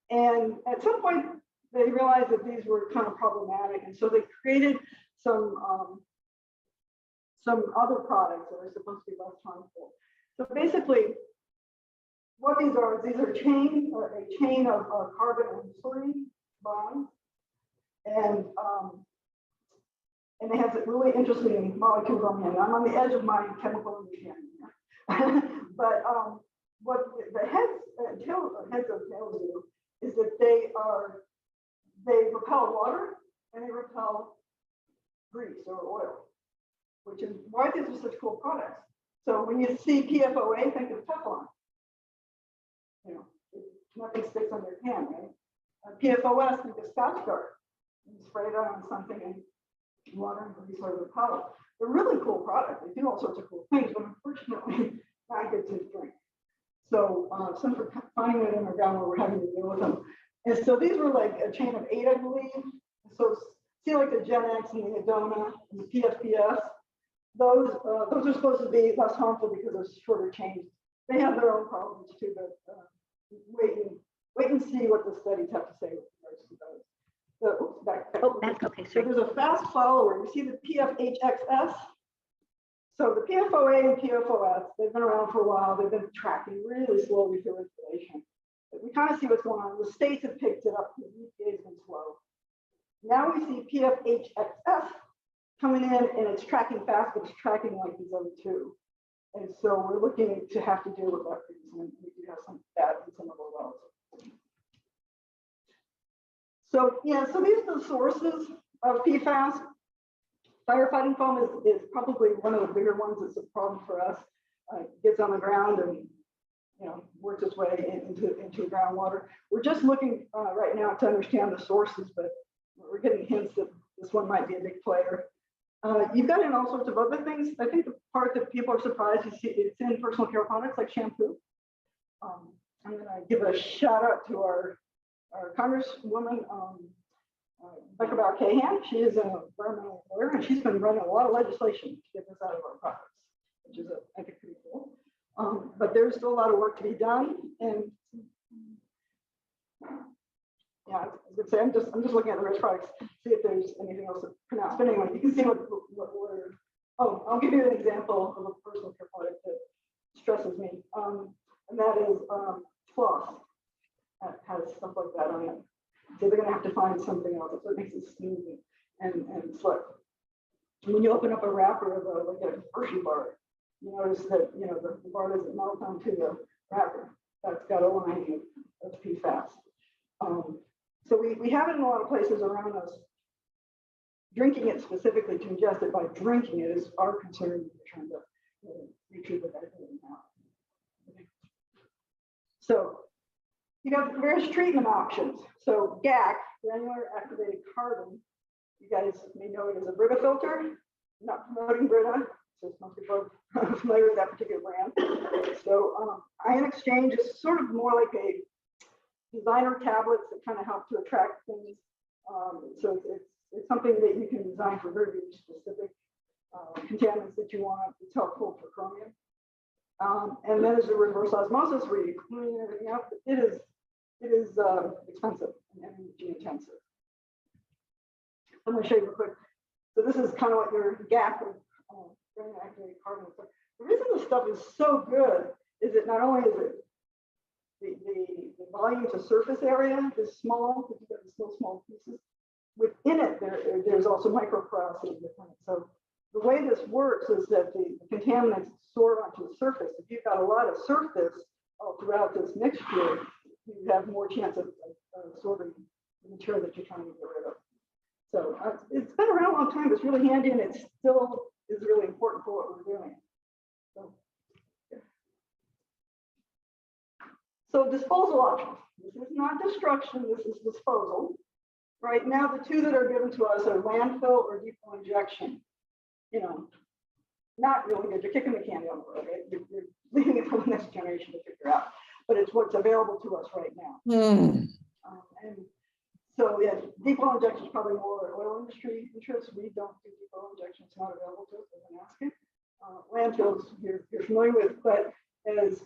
And at some point, they realized that these were kind of problematic. And so they created some other products that are supposed to be less harmful. So basically, what these are a chain of carbon and fluorine bonds. And it has a really interesting molecules on the end. I'm on the edge of my chemical understanding. But what the heads of tails do is that they repel water and they repel grease or oil, which is why these are such cool products. So when you see PFOA, think of Teflon. You know, nothing sticks on your hand, right? PFOS, think of Scotch Guard. You spray it on something and water and grease are repelled. They're really cool products. They do all sorts of cool things, but unfortunately, not good to drink. So since we're finding it in our ground where we're having to deal with them. And so these were like a chain of 8, I believe. So see like the Gen X and the Adona and the PFPS. Those are supposed to be less harmful because of shorter chains. They have their own problems too, but wait and see what the studies have to say with regards to those. So, That's okay, so sir. there's a fast follower. You see the PFHXS? So the PFOA and PFOS, they've been around for a while. They've been tracking really slowly through regulation. But we kind of see what's going on. The states have picked it up. The EPA has been slow. Now we see PFHXS coming in, and it's tracking fast, but it's tracking like these other two. And so we're looking to have to deal with that reason. We do have some of that in some of our wells. So yeah, so these are the sources of PFAS. Firefighting foam is probably one of the bigger ones that's a problem for us. Gets on the ground and works its way into groundwater. We're just looking right now to understand the sources, but we're getting hints that this one might be a big player. You've got in all sorts of other things. I think the part that people are surprised you see it's in personal care products like shampoo. I'm going to give a shout out to our Congresswoman Becca Bauer-Cahan. She is an environmental lawyer, and she's been running a lot of legislation to get this out of our products, which is I think pretty cool. But there's still a lot of work to be done, and yeah, I was gonna say I'm just looking at the rich products, see if there's anything else to pronounce. But anyway, you can see what we're. Oh, I'll give you an example of a personal care product that stresses me, and that is floss. That has stuff like that on it. So they're going to have to find something else so it makes it smooth and slick. When you open up a wrapper of like a Hershey bar, you notice that the bar doesn't melt onto the wrapper. That's got a lining of PFAS. So we have it in a lot of places around us. Drinking it specifically to ingest it by drinking it is our concern. We're trying to retrieve it now. So you got various treatment options. So GAC, granular activated carbon, you guys may know it as a Brita filter. I'm not promoting Brita, so most people are familiar with that particular brand. So ion exchange is sort of more like a designer tablets that kind of help to attract things. So it's something that you can design for very specific contaminants that you want. It's helpful for chromium. And then there's a reverse osmosis where you clean everything up. It is expensive and energy intensive. I'm going to show you real quick. So this is kind of what your GAC or granular activated carbon. The reason this stuff is so good is that not only is it the volume to surface area is small, because you've got the still small pieces. Within it, there's also microporosity within it. So the way this works is that the contaminants soar onto the surface. If you've got a lot of surface throughout this mixture, you have more chance of absorbing the material that you're trying to get rid of. So it's been around a long time. It's really handy, and it still is really important for what we're doing. So disposal options. This is not destruction. This is disposal. Right now, the two that are given to us are landfill or deep well injection. Not really good. You're kicking the can down the road. Right? You're leaving it for the next generation to figure out. But it's what's available to us right now. And So yeah, deep well injection is probably more oil industry interest. We don't do deep well injection. It's not available to us as an asking. Landfills you're familiar with, but as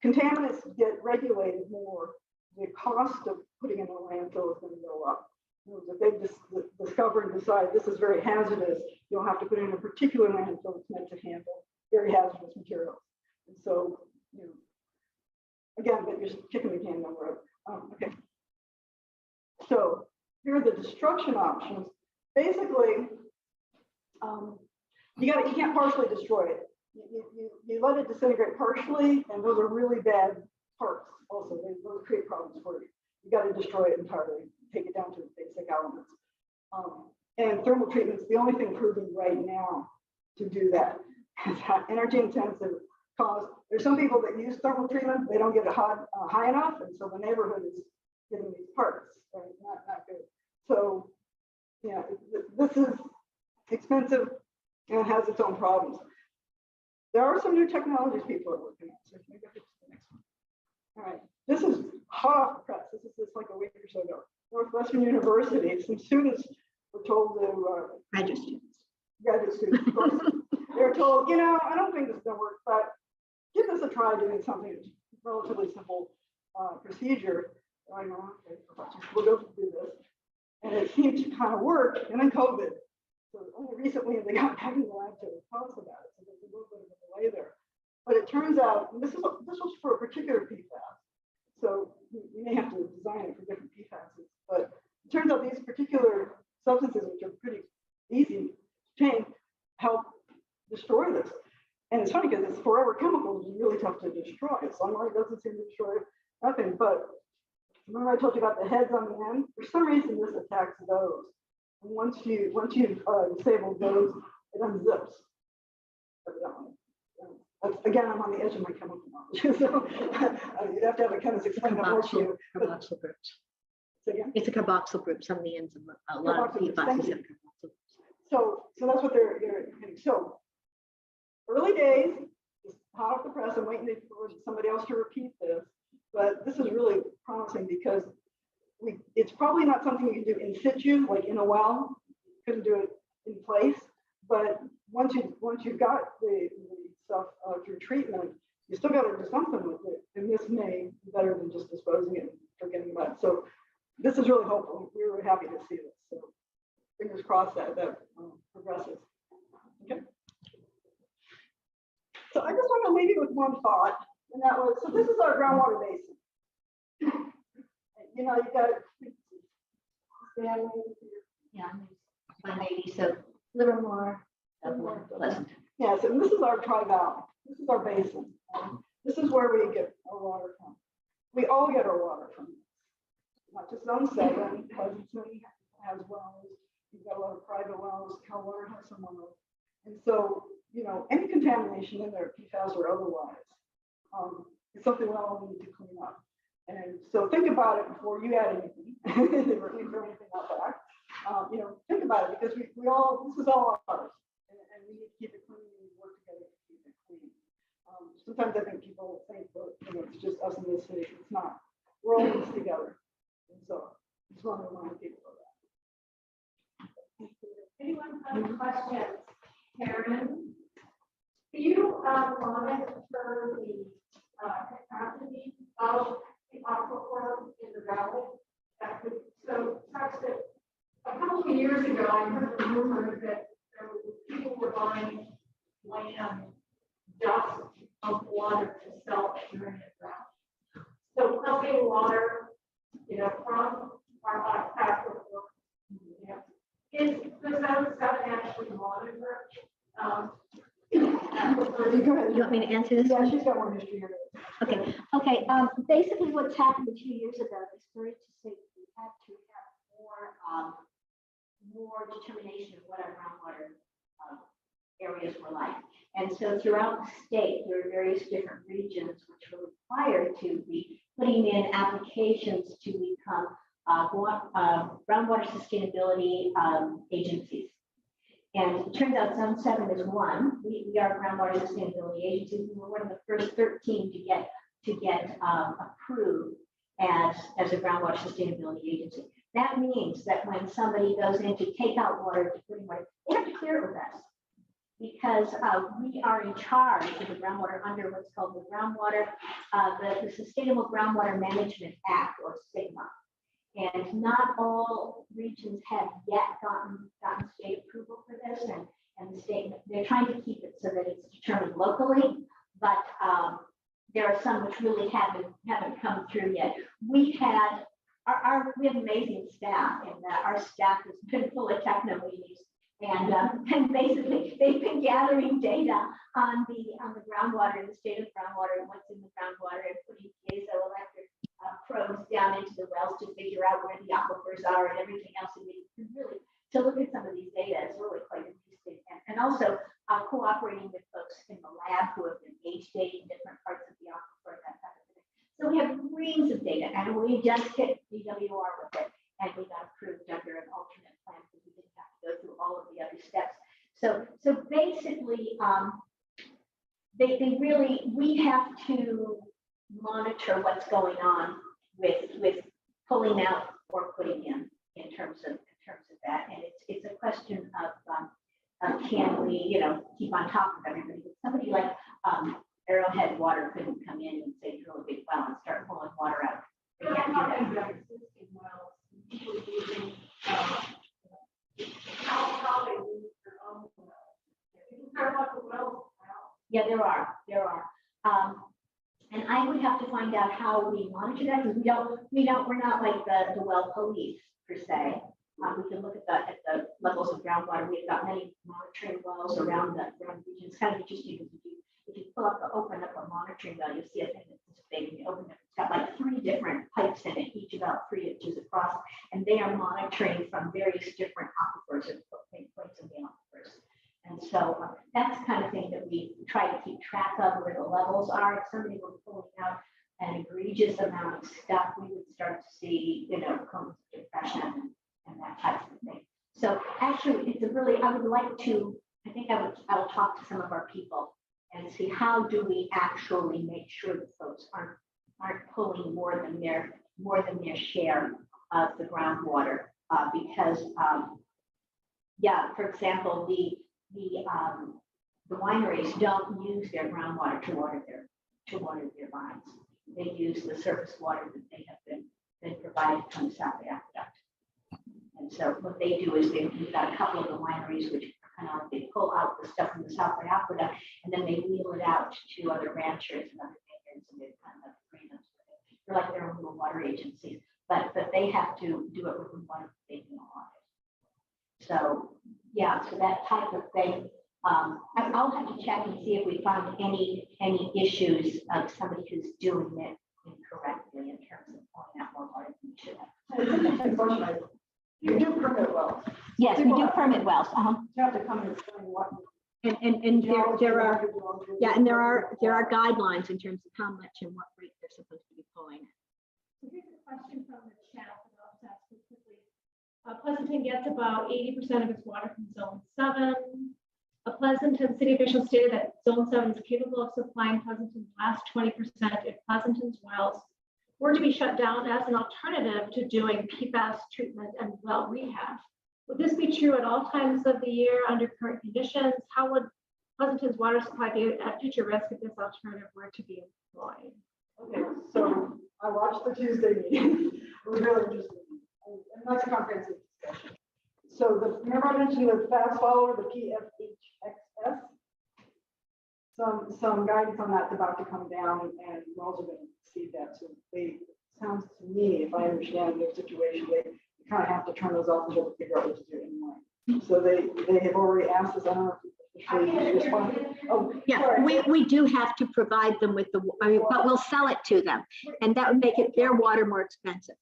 contaminants get regulated more, the cost of putting in a landfill is going to go up. If they discover and decide this is very hazardous, you don't have to put in a particular landfill that's meant to handle very hazardous materials. And so, again, but you're kicking the can down the road. Okay. So here are the destruction options. Basically, you can't partially destroy it. You let it disintegrate partially, and those are really bad parts. Also, those create problems for you. You got to destroy it entirely, take it down to its basic elements. And thermal treatment's the only thing proven right now to do that. It's energy intensive. Cost. There's some people that use thermal treatment, they don't get it high enough, and so the neighborhood is getting these parts. Right? Not good. So, yeah, this is expensive and has its own problems. There are some new technologies people are working on. So maybe I'll get to the next one. All right, this is hot off the press. This is just like a week or so ago. Northwestern University, some students were told to graduate students, of course, they were told, I don't think this is going to work, but give this a try doing something relatively simple procedure. I know, okay, we'll go do this. And it seemed to kind of work, and then COVID. So only recently they got back in the lab to tell us about it. So there's a little bit of a delay there. But it turns out, and this was for a particular PFAS. So you may have to design it for different PFASs. But it turns out these particular substances, which are pretty easy to change, help destroy this. And it's funny because it's forever chemicals, it's really tough to destroy. Sunlight doesn't seem to destroy nothing. But remember I told you about the heads on the end? For some reason, this attacks those. And once you've disabled those, it unzips. Again, I'm on the edge of my chemical knowledge. So you'd have to have a chemist explain that more to you. Carboxyl groups. Again? It's a carboxyl group. Some of the ends of a lot of PFAS have carboxyl groups. So that's what they're hitting. So early days, just hot off the press. I'm waiting for somebody else to repeat this, but this is really promising because it's probably not something you can do in situ, like in a well. You couldn't do it in place, but once you've got the stuff through treatment, you still got to do something with it, and this may be better than just disposing it and forgetting about it. So this is really hopeful. We were happy to see this. So fingers crossed that progresses. Okay. So I just want to leave you with one thought, and that was, so this is our groundwater basin. You got Yeah, 180. So Livermore, Pleasant. Yeah, so this is our tri-valley. This is our basin. This is where we get our water from. We all get our water from this. Not just Zone 7, Pleasanton has wells. You've got a lot of private wells. Calwater has some wells. And so, any contamination in there, PFAS or otherwise, is something we all need to clean up. And so think about it before you add anything, or throw anything out back. Think about it because we all, this is all ours, and we need to keep it clean and work together to keep it clean. Sometimes I think people think, well, it's just us in this city. It's not. We're all in this together. And so I just want to remind people of that. Anyone have questions? Karen, do you monitor the capacity of the aquifer in the valley? So perhaps a couple of years ago, I heard the rumor that people were buying land just of water to sell during the drought. So pumping water, from our aquifer. Does Zone 7 actually monitor? Go ahead. You want me to answer this? Yeah, she's got more history here. Okay. Basically, what's happened a few years ago is, sorry to say, we had to have more determination of what our groundwater areas were like. And so throughout the state, there are various different regions which were required to be putting in applications to become groundwater sustainability agencies. And it turns out Zone 7 is one. We are a groundwater sustainability agency. We were one of the first 13 to get approved. as a groundwater sustainability agency. That means that when somebody goes in to take out water, to put in water, they have to clear it with us. Because we are in charge of the groundwater under what's called the the Sustainable Groundwater Management Act, or SGMA. And not all regions have yet gotten state approval for this, and the state, they're trying to keep it so that it's determined locally, but there are some which really haven't come through yet. We have amazing staff, and our staff has been full of techno meetings. And basically, they've been gathering data on the groundwater, the state of groundwater, and what's in the groundwater, and putting piezoelectric probes down into the wells to figure out where the aquifers are and everything else. And really, to look at some of these data is really quite interesting. And also cooperating with folks in the lab who have been age dating different parts of the aquifer, that type of thing. So we have reams of data, and we just hit DWR with it, and we got approved under an alternate plan because we didn't have to go through all of the other steps. So basically, we have to monitor what's going on with pulling out or putting in terms of that, and it's a question of can we keep on top of everybody. But somebody like Arrowhead Water couldn't come in and say drill a big well and start pulling water out. They can't do that. Yeah, there are. And I would have to find out how we monitor that, because we're not like the well police per se. We can look at the levels of groundwater. We've got many monitoring wells around the region. It's kind of interesting because if you open up a monitoring well, you see a thing that's this big, and you open it, it's got like 3 different pipes in it, each about 3 inches across, and they are monitoring from various different aquifers and points of the aquifers. And so that's the kind of thing that we try to keep track of, where the levels are. If somebody were pulling out an egregious amount of stuff, we would start to see, cones of depression and that type of thing. So actually, it's I will talk to some of our people and see how do we actually make sure that folks aren't pulling more than their share of the groundwater, because for example, the wineries don't use their groundwater to water their vines. They use the surface water that they have been provided from the South Aqueduct. And so what they do is we've got a couple of the wineries which they pull out the stuff from the South Aqueduct, and then they wheel it out to other ranchers and other vineyards, and they kind of agreements with it. They're like their own little water agencies, but they have to do it with the water they can audit. So so that type of thing. I'll have to check and see if we found any issues of somebody who's doing it incorrectly in terms of pulling out more water than should have. You do permit wells. Yes, we do permit wells. You have to come and explain what. And there are guidelines in terms of how much and what rate they're supposed to be pulling. So here's a question from the chat that I'll just ask you quickly. Pleasanton gets about 80% of its water from Zone 7. A Pleasanton city official stated that Zone 7 is capable of supplying Pleasanton's last 20% if Pleasanton's wells were to be shut down as an alternative to doing PFAS treatment and well rehab. Would this be true at all times of the year under current conditions? How would Pleasanton's water supply be at future risk if this alternative were to be employed? Okay, so I watched the Tuesday meeting. It was really interesting. And that's a comprehensive discussion. So remember I mentioned the fast follower, the PFHXS? Some guidance on that's about to come down, and wells are going to see that. So sounds to me, if I understand their situation, they kind of have to turn those off until they figure out what to do anymore. So they have already asked us. I don't know if you responded. Oh, yeah, sorry. we do have to provide them with but we'll sell it to them, and that would make their water more expensive.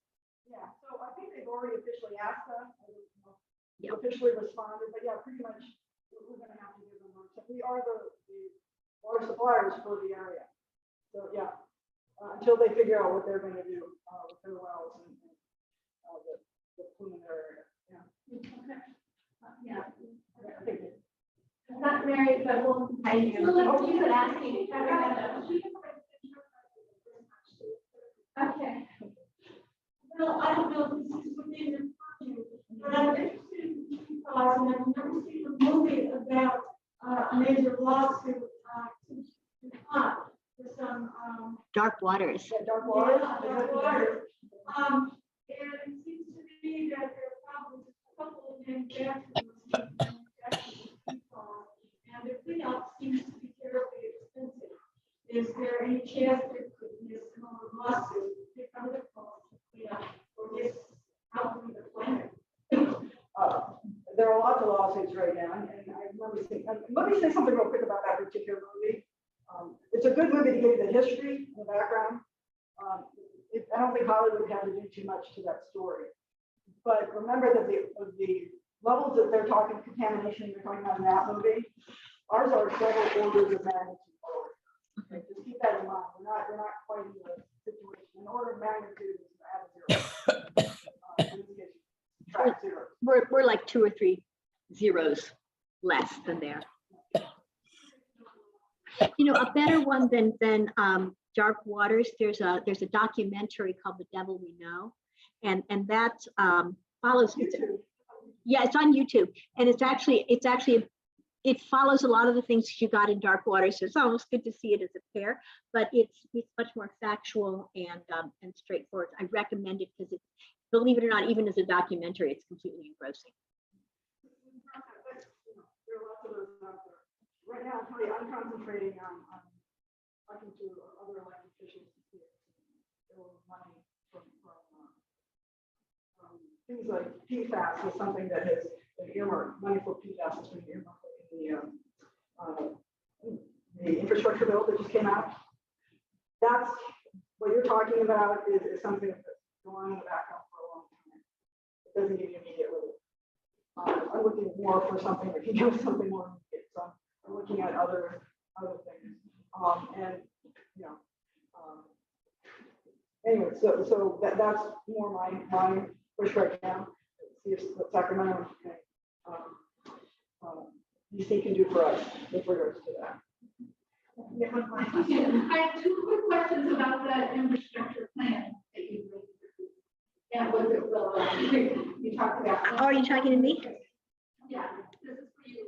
Yeah, so I think they've already officially asked us. Yep. Officially responded, but yeah, pretty much we're going to have to give them one. So we are the water suppliers for the area. So yeah, until they figure out what they're going to do with their wells and the plume in their area. Yeah. Okay. I think I'm not married, but we'll pay you. You could ask me. Okay. Well, I don't know if this is within your purview, but I'm interested in because and I've never seen a movie about a major lawsuit to fought for some Dark waters. Yeah, dark waters. dark waters. And it seems to me that there are problems with a couple of manufacturers and their cleanup seems to be terribly expensive. Is there any chance there could be a similar lawsuit to pick up the cost of cleanup or just helping the planet? There are lots of lawsuits right now, and I remember seeing, let me say something real quick about that particular movie. It's a good movie to give you the history and the background. I don't think Hollywood had to do too much to that story. But remember that the levels that they're talking, contamination they're talking about in that movie, ours are several orders of magnitude lower. Okay, just keep that in mind. We're not quite in the situation. An order of magnitude is at zero. In this case, track zero. We're like 2 or 3 zeros less than there. You know, a better one than Dark Waters. There's a documentary called The Devil We Know, and that follows. Yeah, it's on YouTube, and it's actually it follows a lot of the things you got in Dark Waters. So it's almost good to see it as a pair, but it's much more factual and straightforward. I recommend it because it's, believe it or not, even as a documentary, it's completely engrossing. There are lots of those out there. Right now, I'll tell you, I'm concentrating on talking to other elected officials to see if there was money from things like PFAS is something that has been earmarked. Money for PFAS has been earmarked in the infrastructure bill that just came out. That's what you're talking about is something that's going on in the background for a long time. It doesn't give you immediate relief. I'm looking more for something that can give us something more immediate. So I'm looking at other things. And you know, anyway, so that's more my push right now. See if Sacramento DC can do for us with regards to that. I have 2 quick questions about the infrastructure plan that you and what it will you talked about. Oh, are you talking to me? Yeah, this is for you.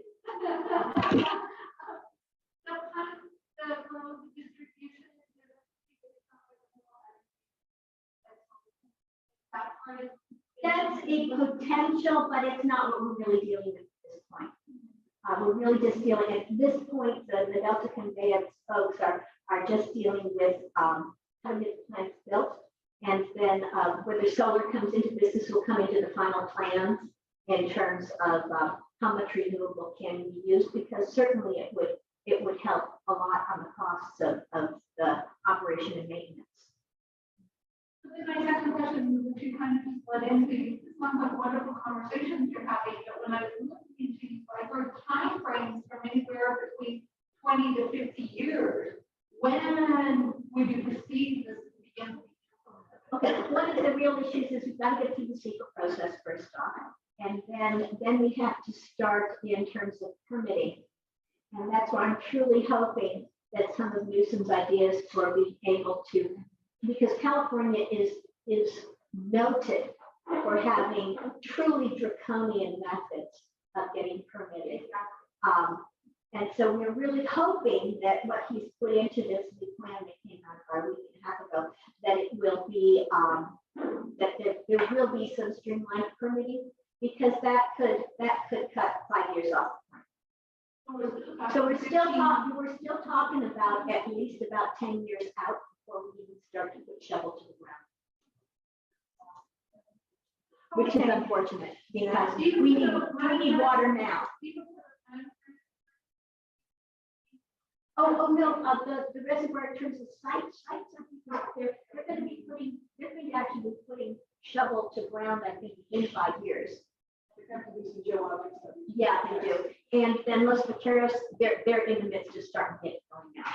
The road distribution That's a potential, but it's not what we're really dealing with at this point. We're really just dealing at this point, the Delta Conveyance folks are just dealing with how to get the plants built. And then whether solar comes into this will come into the final plans in terms of how much renewable can be used, because certainly it would help a lot on the costs of the operation and maintenance. Then my second question, which you kind of just led into, this sounds like wonderful conversations you're having, but when I was looking into, I heard time frames from anywhere between 20 to 50 years. When would you perceive this begin? Okay, one of the real issues is we've got to get through the secret process first off, and then we have to start in terms of permitting, and that's why I'm truly hoping that some of Newsom's ideas for being able to, because California is noted for having truly draconian methods of getting permitted. And so we're really hoping that what he's put into this new plan that came out about a week and a half ago, that it will be, that there will be some streamlined permitting, because that could cut 5 years off. So we're still talking about at least about 10 years out before we even start to put shovel to the ground. Which is unfortunate, because we need water now. Oh no, the reservoir in terms of sites are, they're going to actually be putting shovel to ground, I think, in 5 years. They have to do some geologic studies. Yeah, they do. And then Los Vaqueros, they're in the midst of starting to get going now.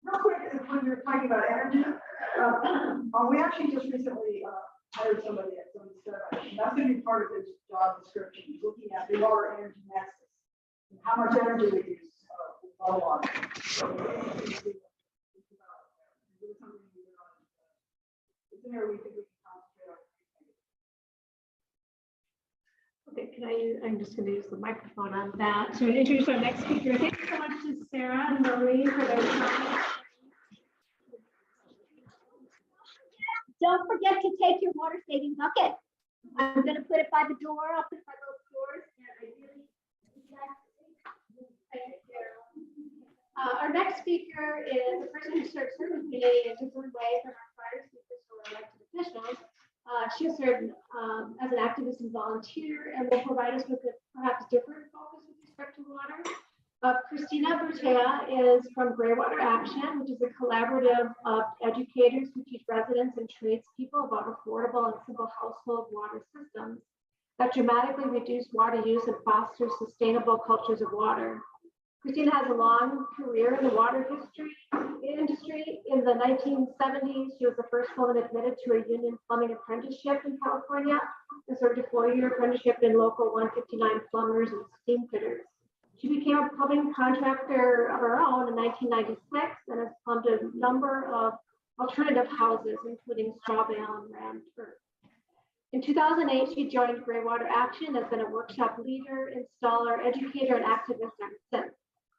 Real quick, when you're talking about energy, we actually just recently hired somebody at some study. And that's going to be part of his job description, looking at the lower energy nexus and how much energy we use. It's an area we think we can concentrate I'm just going to use the microphone on that to introduce our next speaker. Thank you so much to Sarah and Laurene for their time. Don't forget to take your water saving bucket. I'm going to put it by the door. I'll put my little doors. And I really our next speaker is a person who serves her community in a different way from our prior speakers who are elected officials. She has served as an activist and volunteer and will provide us with a perhaps different focus with respect to water. Christina Bertea is from Greywater Action, which is a collaborative of educators who teach residents and tradespeople about affordable and simple household water systems that dramatically reduce water use and foster sustainable cultures of water. Christina has a long career in the water industry. In the 1970s, she was the first woman admitted to a union plumbing apprenticeship in California and served a 4-year apprenticeship in local 159 plumbers and steam fitters. She became a plumbing contractor of her own in 1996 and has plumbed a number of alternative houses, including straw bale and rammed earth. In 2008, she joined Greywater Action, has been a workshop leader, installer, educator, and activist ever since.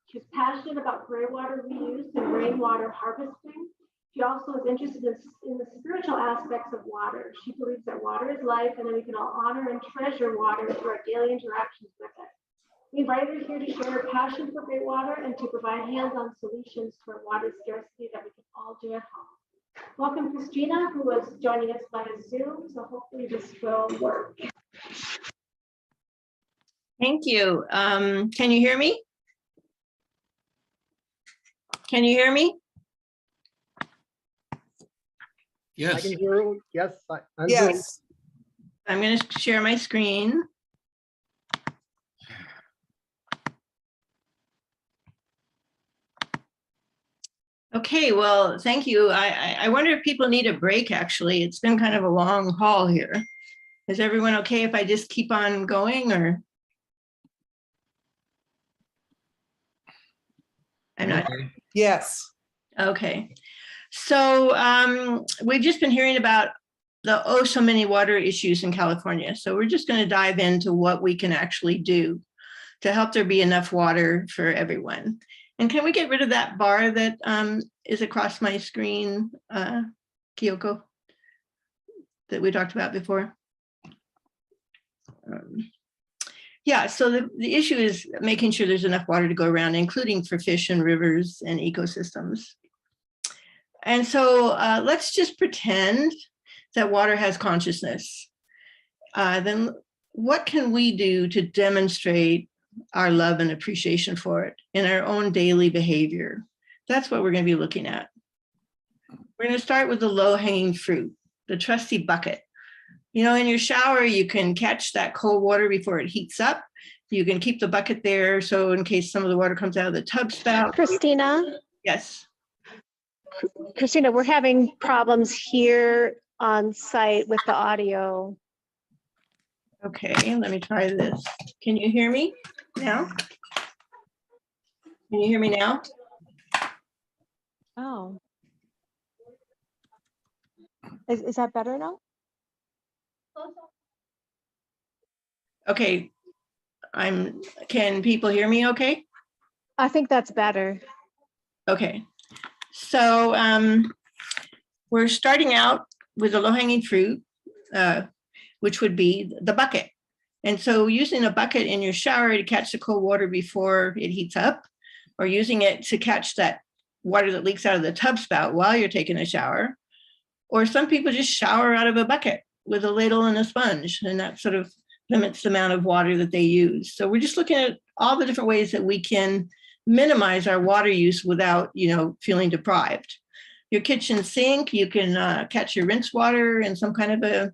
She's passionate about greywater reuse and rainwater harvesting. She also is interested in the spiritual aspects of water. She believes that water is life and that we can all honor and treasure water through our daily interactions with it. We invited her here to share her passion for greywater and to provide hands-on solutions to our water scarcity that we can all do at home. Welcome, Christina, who is joining us via Zoom, so hopefully this will work. Thank you. Can you hear me? Can you hear me? Yes. I can hear you. Yes. Yes. I'm going to share my screen. Okay, well, thank you. I wonder if people need a break, actually. It's been kind of a long haul here. Is everyone okay if I just keep on going, or? I'm not. Yes. Okay. So we've just been hearing about the so many water issues in California. So we're just going to dive into what we can actually do to help there be enough water for everyone. And can we get rid of that bar that is across my screen, Kyoko, that we talked about before? Yeah, so the issue is making sure there's enough water to go around, including for fish and rivers and ecosystems. And so let's just pretend that water has consciousness. Then what can we do to demonstrate our love and appreciation for it in our own daily behavior? That's what we're going to be looking at. We're going to start with the low-hanging fruit, the trusty bucket. You know, in your shower, you can catch that cold water before it heats up. You can keep the bucket there, so in case some of the water comes out of the tub spout. Christina? Yes. Christina, we're having problems here on site with the audio. Okay, let me try this. Can you hear me now? Can you hear me now? Oh. Is that better now? Okay, can people hear me okay? I think that's better. Okay, so we're starting out with a low-hanging fruit, which would be the bucket. And so using a bucket in your shower to catch the cold water before it heats up, or using it to catch that water that leaks out of the tub spout while you're taking a shower, or some people just shower out of a bucket with a ladle and a sponge, and that sort of limits the amount of water that they use. So we're just looking at all the different ways that we can minimize our water use without, feeling deprived. Your kitchen sink, you can catch your rinse water in some kind of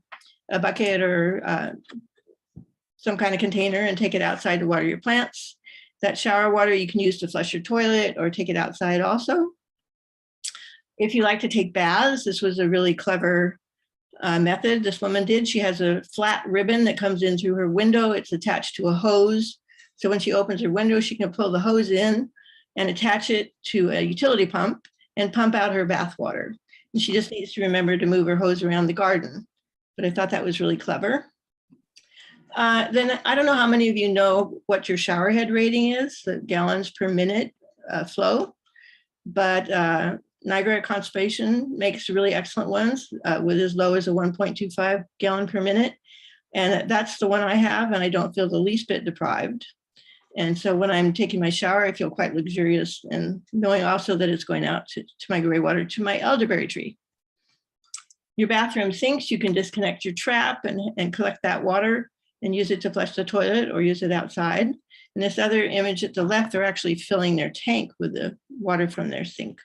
a bucket or some kind of container and take it outside to water your plants. That shower water you can use to flush your toilet or take it outside also. If you like to take baths, this was a really clever method this woman did. She has a flat ribbon that comes in through her window. It's attached to a hose. So when she opens her window, she can pull the hose in and attach it to a utility pump and pump out her bath water. And she just needs to remember to move her hose around the garden. But I thought that was really clever. Then I don't know how many of you know what your shower head rating is, the gallons per minute flow, but Niagara Conservation makes really excellent ones with as low as a 1.25 gallon per minute. And that's the one I have, and I don't feel the least bit deprived. And so when I'm taking my shower, I feel quite luxurious, and knowing also that it's going out to my gray water, to my elderberry tree. Your bathroom sinks, you can disconnect your trap and collect that water and use it to flush the toilet or use it outside. And this other image at the left, they're actually filling their tank with the water from their sink.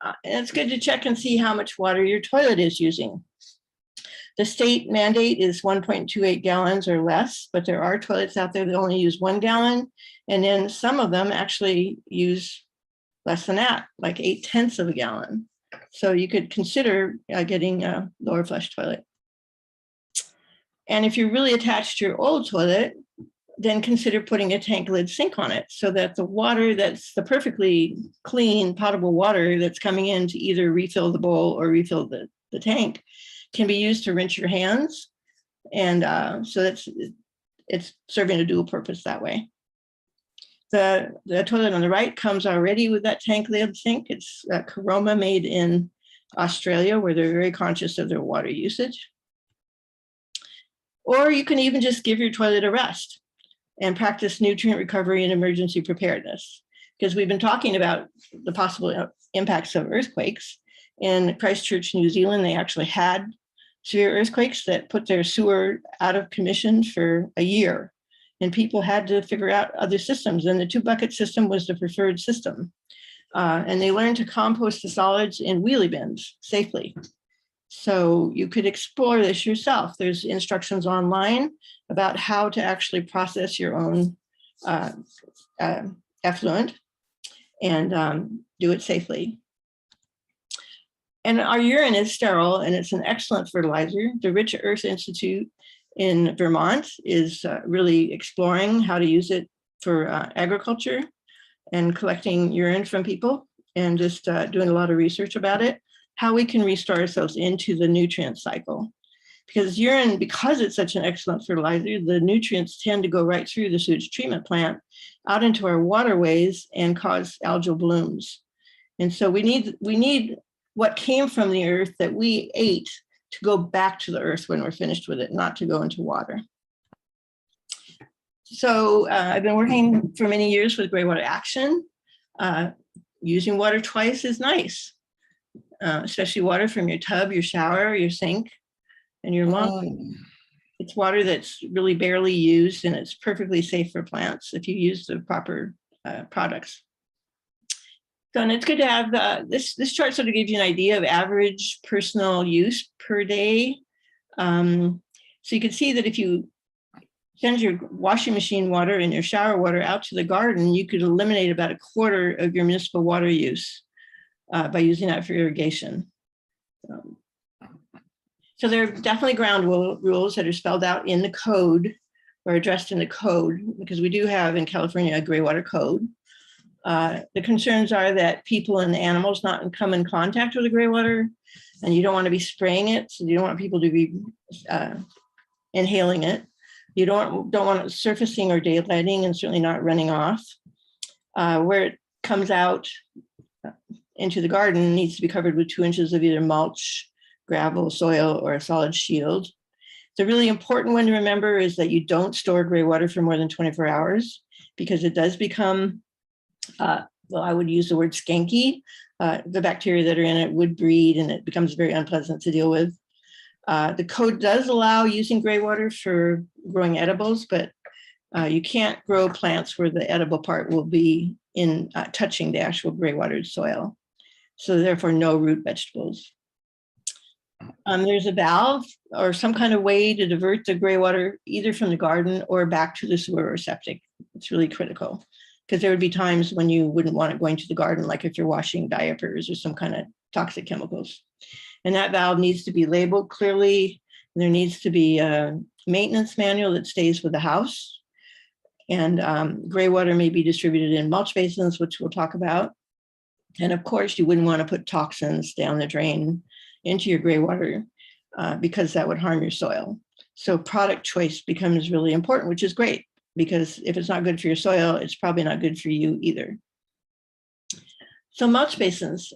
And it's good to check and see how much water your toilet is using. The state mandate is 1.28 gallons or less, but there are toilets out there that only use 1 gallon. And then some of them actually use less than that, like 0.8 of a gallon. So you could consider getting a lower flush toilet. And if you're really attached to your old toilet, then consider putting a tank lid sink on it so that the water that's the perfectly clean potable water that's coming in to either refill the bowl or refill the tank can be used to rinse your hands. And so it's serving a dual purpose that way. The toilet on the right comes already with that tank lid sink. It's Caroma, made in Australia, where they're very conscious of their water usage. Or you can even just give your toilet a rest and practice nutrient recovery and emergency preparedness, because we've been talking about the possible impacts of earthquakes. In Christchurch, New Zealand, they actually had severe earthquakes that put their sewer out of commission for a year, and people had to figure out other systems, and the 2-bucket system was the preferred system. And they learned to compost the solids in wheelie bins safely. So you could explore this yourself. There's instructions online about how to actually process your own effluent and do it safely. And our urine is sterile, and it's an excellent fertilizer. The Rich Earth Institute in Vermont is really exploring how to use it for agriculture and collecting urine from people, and just doing a lot of research about it, how we can restore ourselves into the nutrient cycle. Because urine, because it's such an excellent fertilizer, the nutrients tend to go right through the sewage treatment plant out into our waterways and cause algal blooms. And so we need what came from the earth that we ate to go back to the earth when we're finished with it, not to go into water. So I've been working for many years with Greywater Action. Using water twice is nice, especially water from your tub, your shower, your sink, and your laundry. It's water that's really barely used, and it's perfectly safe for plants if you use the proper products. So, and it's good to have this chart sort of gives you an idea of average personal use per day. So you can see that if you send your washing machine water and your shower water out to the garden, you could eliminate about 1/4 of your municipal water use by using that for irrigation. So there are definitely ground rules that are spelled out in the code or addressed in the code, because we do have in California a gray water code. The concerns are that people and animals not come in contact with the gray water, and you don't want to be spraying it, so you don't want people to be inhaling it. You don't want it surfacing or daylighting, and certainly not running off. Where it comes out into the garden needs to be covered with 2 inches of either mulch, gravel, soil, or a solid shield. The really important one to remember is that you don't store gray water for more than 24 hours, because it does become, well, I would use the word skanky. The bacteria that are in it would breed, and it becomes very unpleasant to deal with. The code does allow using gray water for growing edibles, but you can't grow plants where the edible part will be in touching the actual gray watered soil. So therefore no root vegetables. There's a valve or some kind of way to divert the gray water either from the garden or back to the sewer or septic. It's really critical, because there would be times when you wouldn't want it going to the garden, like if you're washing diapers or some kind of toxic chemicals. And that valve needs to be labeled clearly. There needs to be a maintenance manual that stays with the house. And gray water may be distributed in mulch basins, which we'll talk about. And of course, you wouldn't want to put toxins down the drain into your gray water because that would harm your soil. So product choice becomes really important, which is great, because if it's not good for your soil, it's probably not good for you either. So mulch basins,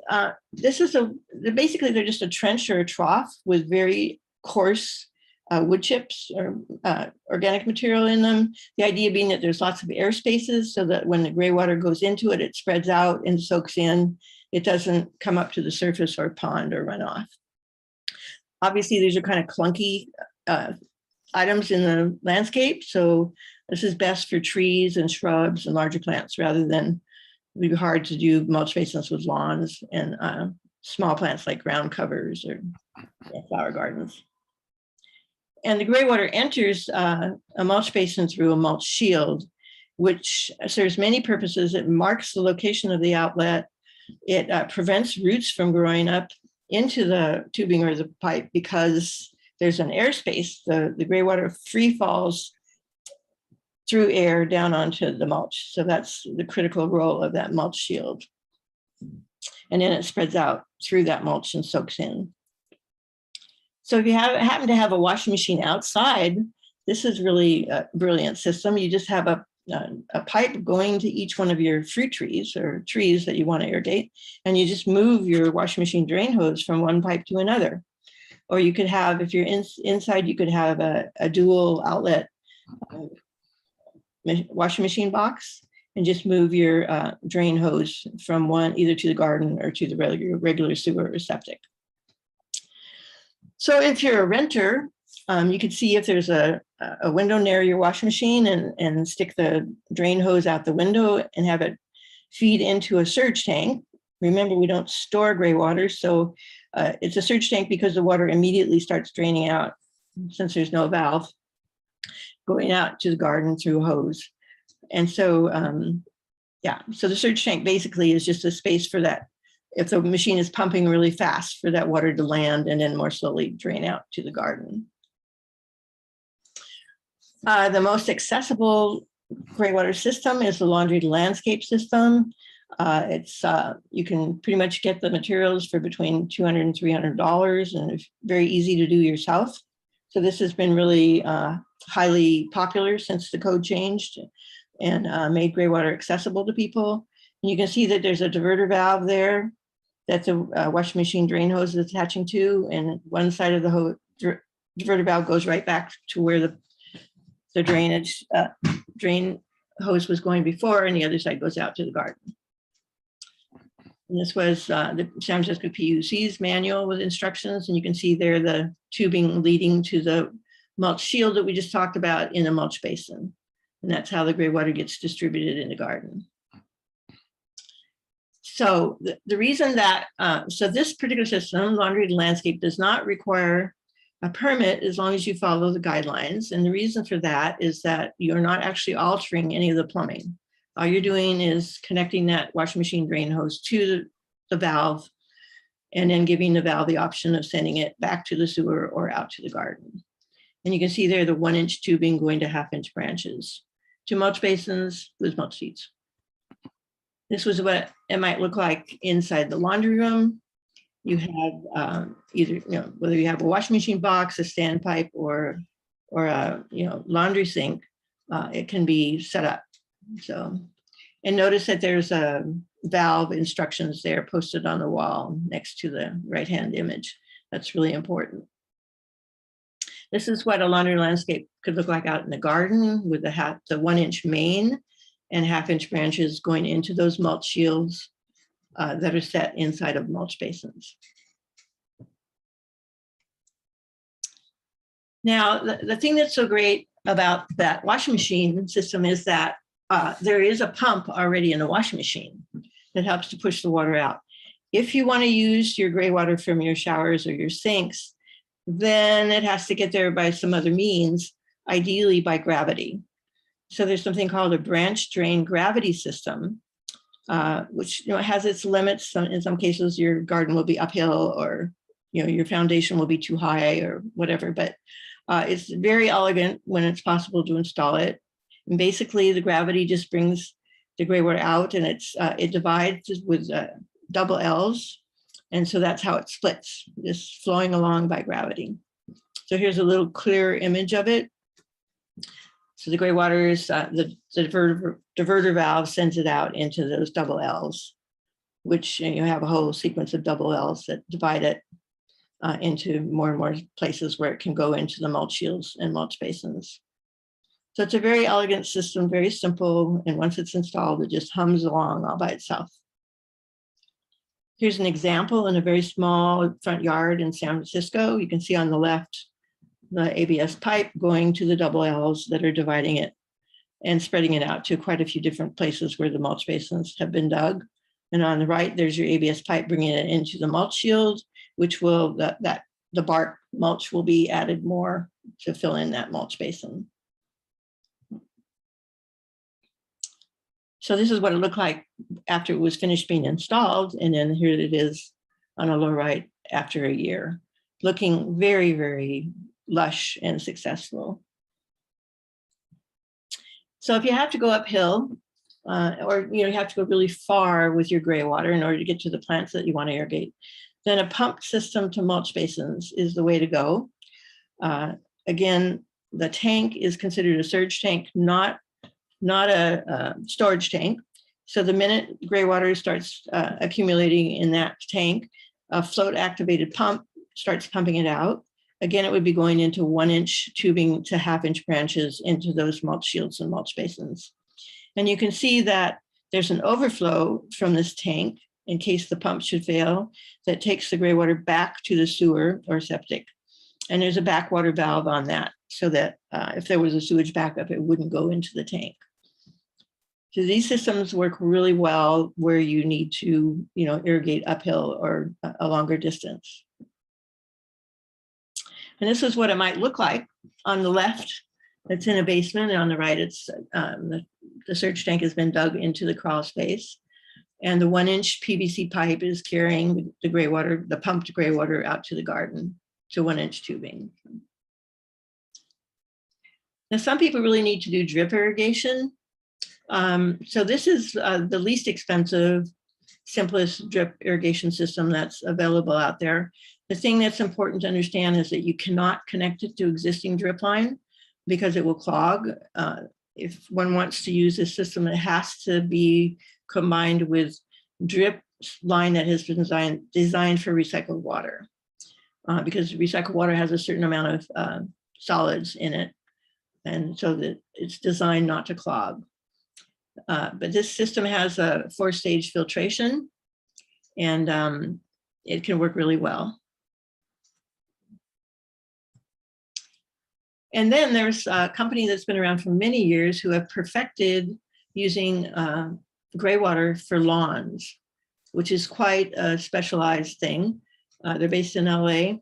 basically they're just a trench or a trough with very coarse wood chips or organic material in them. The idea being that there's lots of air spaces so that when the gray water goes into it, it spreads out and soaks in. It doesn't come up to the surface or pond or run off. Obviously, these are kind of clunky items in the landscape. So this is best for trees and shrubs and larger plants rather than it would be hard to do mulch basins with lawns and small plants like ground covers or flower gardens. And the gray water enters a mulch basin through a mulch shield, which serves many purposes. It marks the location of the outlet. It prevents roots from growing up into the tubing or the pipe because there's an airspace. The gray water free falls through air down onto the mulch. So that's the critical role of that mulch shield. And then it spreads out through that mulch and soaks in. So if you happen to have a washing machine outside, this is really a brilliant system. You just have a pipe going to each one of your fruit trees or trees that you want to irrigate, and you just move your washing machine drain hose from one pipe to another. Or you could have, if you're inside, you could have a dual outlet washing machine box and just move your drain hose from one either to the garden or to the regular sewer or septic. So if you're a renter, you could see if there's a window near your washing machine and stick the drain hose out the window and have it feed into a surge tank. Remember, we don't store gray water, so it's a surge tank because the water immediately starts draining out since there's no valve going out to the garden through a hose. And so, so the surge tank basically is just a space for that. If the machine is pumping really fast for that water to land and then more slowly drain out to the garden. The most accessible gray water system is the laundry landscape system. You can pretty much get the materials for between $200 and $300 and it's very easy to do yourself. So this has been really highly popular since the code changed and made gray water accessible to people. And you can see that there's a diverter valve there that the washing machine drain hose is attaching to, and one side of the diverter valve goes right back to where the drainage drain hose was going before, and the other side goes out to the garden. And this was the San Francisco PUC's manual with instructions, and you can see there the tubing leading to the mulch shield that we just talked about in a mulch basin. And that's how the gray water gets distributed in the garden. So the reason that, so this particular system, laundry and landscape, does not require a permit as long as you follow the guidelines. And the reason for that is that you're not actually altering any of the plumbing. All you're doing is connecting that washing machine drain hose to the valve and then giving the valve the option of sending it back to the sewer or out to the garden. And you can see there the 1-inch tubing going to 1/2-inch branches to mulch basins with mulch seeds. This was what it might look like inside the laundry room. You have either, whether you have a washing machine box, a standpipe, or a laundry sink, it can be set up. So, and notice that there's a valve instructions there posted on the wall next to the right-hand image. That's really important. This is what a laundry landscape could look like out in the garden with the 1-inch main and 1/2-inch branches going into those mulch shields that are set inside of mulch basins. Now, the thing that's so great about that washing machine system is that there is a pump already in the washing machine that helps to push the water out. If you want to use your gray water from your showers or your sinks, then it has to get there by some other means, ideally by gravity. So there's something called a branch drain gravity system, which has its limits. In some cases, your garden will be uphill, or your foundation will be too high, or whatever. But it's very elegant when it's possible to install it. And basically, the gravity just brings the gray water out, and it divides with double L's. And so that's how it splits, just flowing along by gravity. So here's a little clear image of it. So the gray water is, the diverter valve sends it out into those double L's, which you have a whole sequence of double L's that divide it into more and more places where it can go into the mulch shields and mulch basins. So it's a very elegant system, very simple. And once it's installed, it just hums along all by itself. Here's an example in a very small front yard in San Francisco. You can see on the left, the ABS pipe going to the double L's that are dividing it and spreading it out to quite a few different places where the mulch basins have been dug. And on the right, there's your ABS pipe bringing it into the mulch shield, which will, the bark mulch will be added more to fill in that mulch basin. So this is what it looked like after it was finished being installed. And then here it is on a low right after a year, looking very, very lush and successful. So if you have to go uphill, or you have to go really far with your gray water in order to get to the plants that you want to irrigate, then a pump system to mulch basins is the way to go. Again, the tank is considered a surge tank, not a storage tank. So the minute gray water starts accumulating in that tank, a float activated pump starts pumping it out. Again, it would be going into 1-inch tubing to 1/2-inch branches into those mulch shields and mulch basins. And you can see that there's an overflow from this tank in case the pump should fail that takes the gray water back to the sewer or septic. And there's a backwater valve on that so that if there was a sewage backup, it wouldn't go into the tank. So these systems work really well where you need to, irrigate uphill or a longer distance. And this is what it might look like. On the left, it's in a basement, and on the right, it's the surge tank has been dug into the crawl space. And the 1-inch PVC pipe is carrying the gray water, the pumped gray water out to the garden to 1-inch tubing. Now, some people really need to do drip irrigation. So this is the least expensive, simplest drip irrigation system that's available out there. The thing that's important to understand is that you cannot connect it to existing drip line because it will clog. If one wants to use this system, it has to be combined with drip line that has been designed for recycled water, because recycled water has a certain amount of solids in it, and so that it's designed not to clog. But this system has a 4-stage filtration, and it can work really well. And then there's a company that's been around for many years who have perfected using gray water for lawns, which is quite a specialized thing. They're based in LA,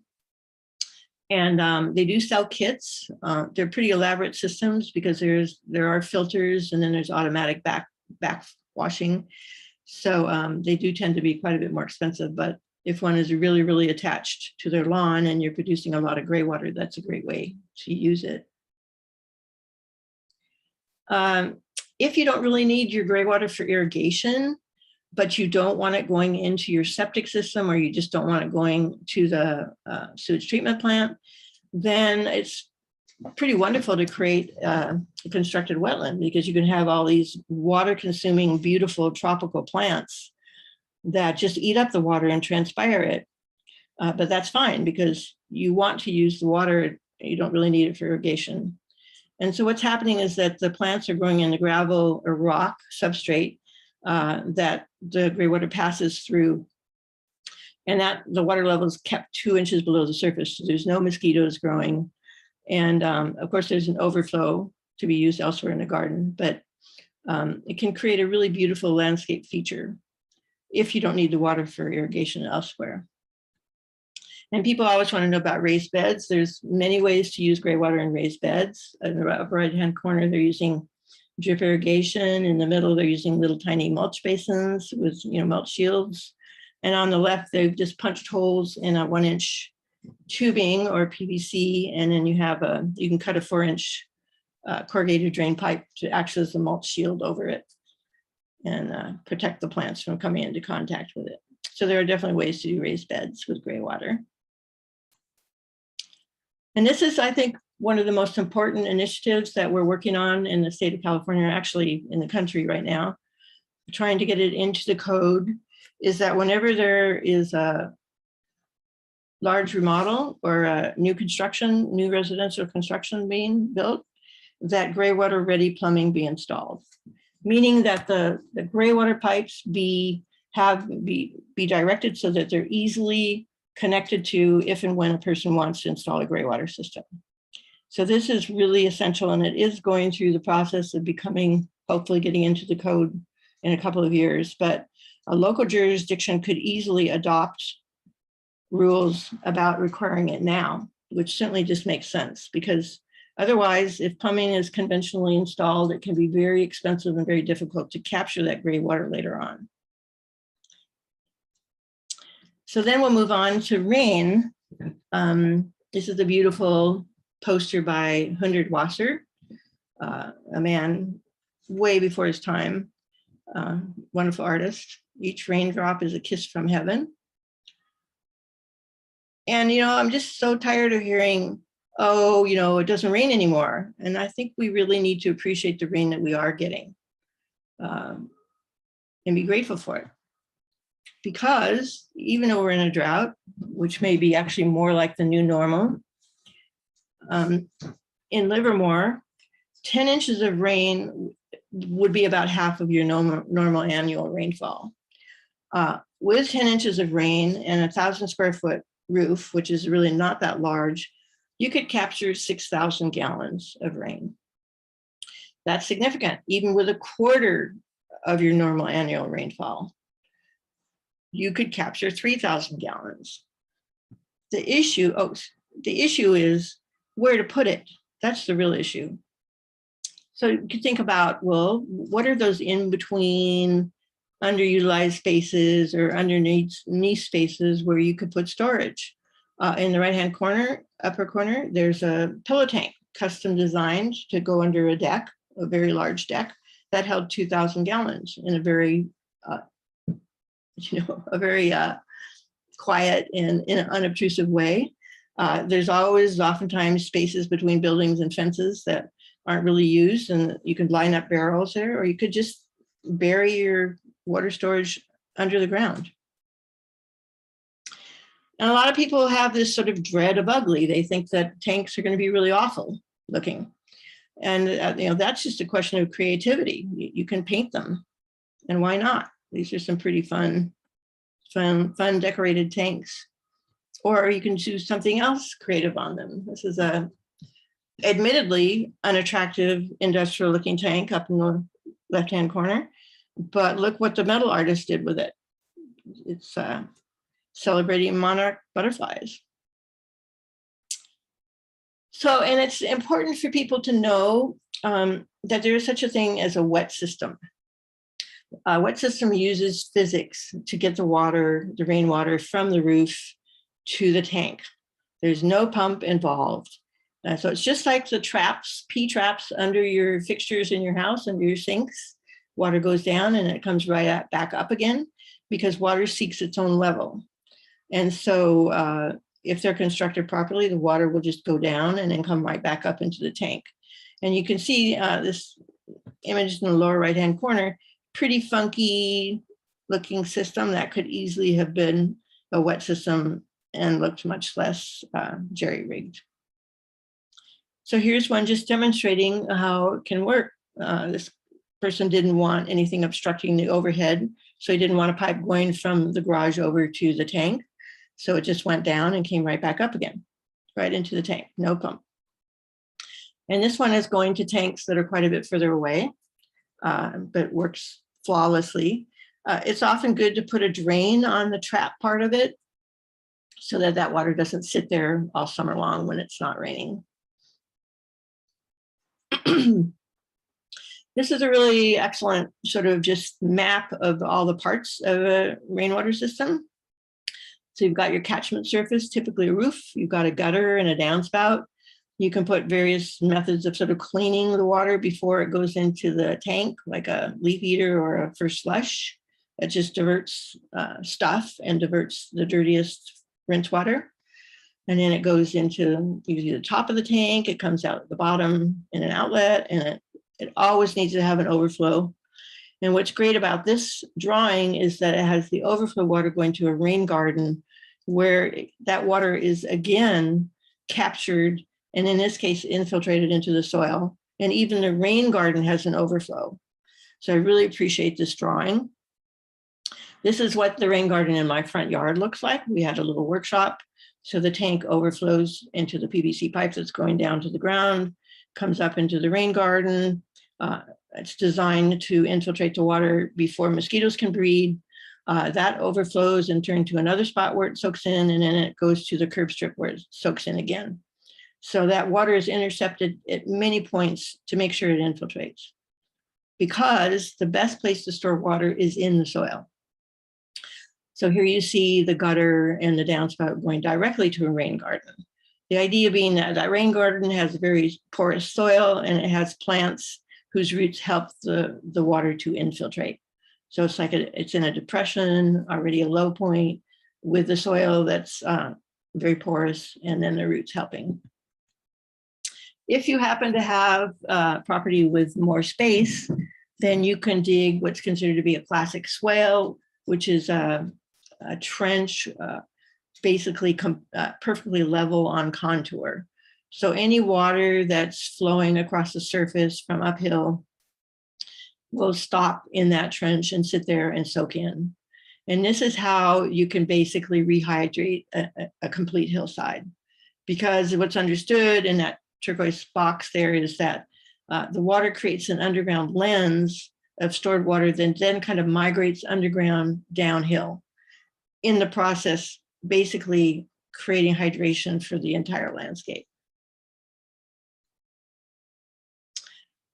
and they do sell kits. They're pretty elaborate systems because there are filters, and then there's automatic back washing. So they do tend to be quite a bit more expensive, but if one is really, really attached to their lawn and you're producing a lot of gray water, that's a great way to use it. If you don't really need your gray water for irrigation, but you don't want it going into your septic system, or you just don't want it going to the sewage treatment plant, then it's pretty wonderful to create a constructed wetland, because you can have all these water-consuming, beautiful tropical plants that just eat up the water and transpire it. But that's fine, because you want to use the water, you don't really need it for irrigation. And so what's happening is that the plants are growing in the gravel or rock substrate that the gray water passes through, and that the water level is kept 2 inches below the surface. So there's no mosquitoes growing. And of course, there's an overflow to be used elsewhere in the garden, but it can create a really beautiful landscape feature if you don't need the water for irrigation elsewhere. And people always want to know about raised beds. There's many ways to use gray water in raised beds. In the upper right-hand corner, they're using drip irrigation. In the middle, they're using little tiny mulch basins with mulch shields. And on the left, they've just punched holes in a 1-inch tubing or PVC, and then you can cut a 4-inch corrugated drain pipe to act as a mulch shield over it and protect the plants from coming into contact with it. So there are definitely ways to do raised beds with gray water. And this is, I think, one of the most important initiatives that we're working on in the state of California, actually in the country right now, trying to get it into the code, is that whenever there is a large remodel or a new construction, new residential construction being built, that Greywater ready plumbing be installed, meaning that the Greywater pipes be directed so that they're easily connected to if and when a person wants to install a Greywater system. So this is really essential, and it is going through the process of becoming, hopefully getting into the code in a couple of years, but a local jurisdiction could easily adopt rules about requiring it now, which certainly just makes sense, because otherwise, if plumbing is conventionally installed, it can be very expensive and very difficult to capture that gray water later on. So then we'll move on to rain. This is a beautiful poster by Hundred Wasser, a man way before his time, wonderful artist. Each raindrop is a kiss from heaven. And, you know, I'm just so tired of hearing, oh, you know, it doesn't rain anymore. And I think we really need to appreciate the rain that we are getting and be grateful for it. Because even though we're in a drought, which may be actually more like the new normal, in Livermore, 10 inches of rain would be about half of your normal annual rainfall. With 10 inches of rain and 1,000 square foot roof, which is really not that large, you could capture 6,000 gallons of rain. That's significant, even with a quarter of your normal annual rainfall. You could capture 3,000 gallons. The issue is where to put it. That's the real issue. So you could think about, well, what are those in between underutilized spaces or underneath spaces where you could put storage? In the right-hand corner, upper corner, there's a pillow tank, custom designed to go under a deck, a very large deck that held 2,000 gallons in a very, a very quiet and in an unobtrusive way. There's oftentimes spaces between buildings and fences that aren't really used, and you can line up barrels there, or you could just bury your water storage under the ground. And a lot of people have this sort of dread of ugly. They think that tanks are going to be really awful looking. And that's just a question of creativity. You can paint them, and why not? These are some pretty fun decorated tanks. Or you can choose something else creative on them. This is a admittedly unattractive industrial looking tank up in the left-hand corner, but look what the metal artist did with it. It's celebrating monarch butterflies. So, and it's important for people to know that there is such a thing as a wet system. A wet system uses physics to get the rainwater from the roof to the tank. There's no pump involved. So it's just like the traps, P-traps under your fixtures in your house, under your sinks. Water goes down and it comes right back up again because water seeks its own level. And so if they're constructed properly, the water will just go down and then come right back up into the tank. And you can see this image in the lower right-hand corner, pretty funky looking system that could easily have been a wet system and looked much less jerry-rigged. So here's one just demonstrating how it can work. This person didn't want anything obstructing the overhead, so he didn't want a pipe going from the garage over to the tank. So it just went down and came right back up again, right into the tank, no pump. And this one is going to tanks that are quite a bit further away, but works flawlessly. It's often good to put a drain on the trap part of it so that that water doesn't sit there all summer long when it's not raining. This is a really excellent sort of just map of all the parts of a rainwater system. So you've got your catchment surface, typically a roof, you've got a gutter and a downspout. You can put various methods of sort of cleaning the water before it goes into the tank, like a leaf eater or a first flush. That just diverts stuff and diverts the dirtiest rinse water. And then it goes into usually the top of the tank, it comes out at the bottom in an outlet, and it always needs to have an overflow. And what's great about this drawing is that it has the overflow water going to a rain garden where that water is again captured, and in this case, infiltrated into the soil. And even the rain garden has an overflow. So I really appreciate this drawing. This is what the rain garden in my front yard looks like. We had a little workshop. So the tank overflows into the PVC pipes that's going down to the ground, comes up into the rain garden. It's designed to infiltrate the water before mosquitoes can breed. That overflows and turns to another spot where it soaks in, and then it goes to the curb strip where it soaks in again. So that water is intercepted at many points to make sure it infiltrates, because the best place to store water is in the soil. So here you see the gutter and the downspout going directly to a rain garden. The idea being that that rain garden has very porous soil, and it has plants whose roots help the water to infiltrate. So it's like it's in a depression, already a low point, with the soil that's very porous, and then the roots helping. If you happen to have property with more space, then you can dig what's considered to be a classic swale, which is a trench, basically perfectly level on contour. So any water that's flowing across the surface from uphill will stop in that trench and sit there and soak in. And this is how you can basically rehydrate a complete hillside, because what's understood in that turquoise box there is that the water creates an underground lens of stored water that then kind of migrates underground downhill, in the process basically creating hydration for the entire landscape.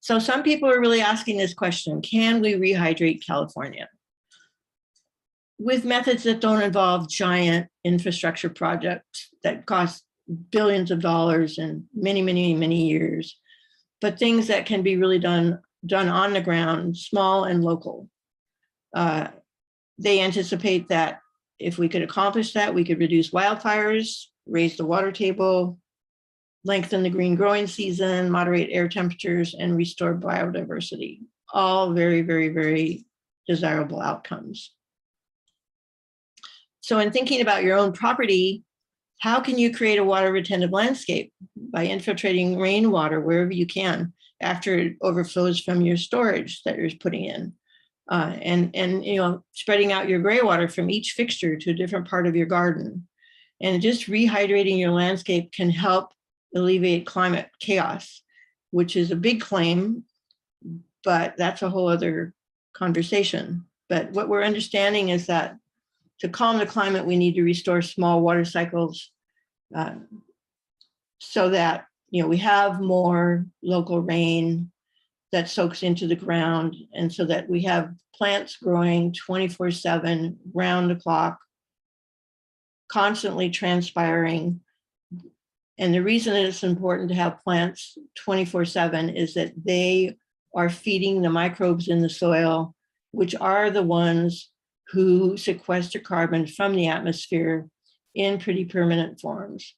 So some people are really asking this question: can we rehydrate California? With methods that don't involve giant infrastructure projects that cost billions of dollars and many, many, many years, but things that can be really done on the ground, small and local. They anticipate that if we could accomplish that, we could reduce wildfires, raise the water table, lengthen the green growing season, moderate air temperatures, and restore biodiversity. All very, very, very desirable outcomes. So in thinking about your own property, how can you create a water retentive landscape? By infiltrating rainwater wherever you can after it overflows from your storage that you're putting in. And you know, spreading out your gray water from each fixture to a different part of your garden. And just rehydrating your landscape can help alleviate climate chaos, which is a big claim, but that's a whole other conversation. But what we're understanding is that to calm the climate, we need to restore small water cycles so that, you know, we have more local rain that soaks into the ground, and so that we have plants growing 24/7, round the clock, constantly transpiring. And the reason that it's important to have plants 24/7 is that they are feeding the microbes in the soil, which are the ones who sequester carbon from the atmosphere in pretty permanent forms.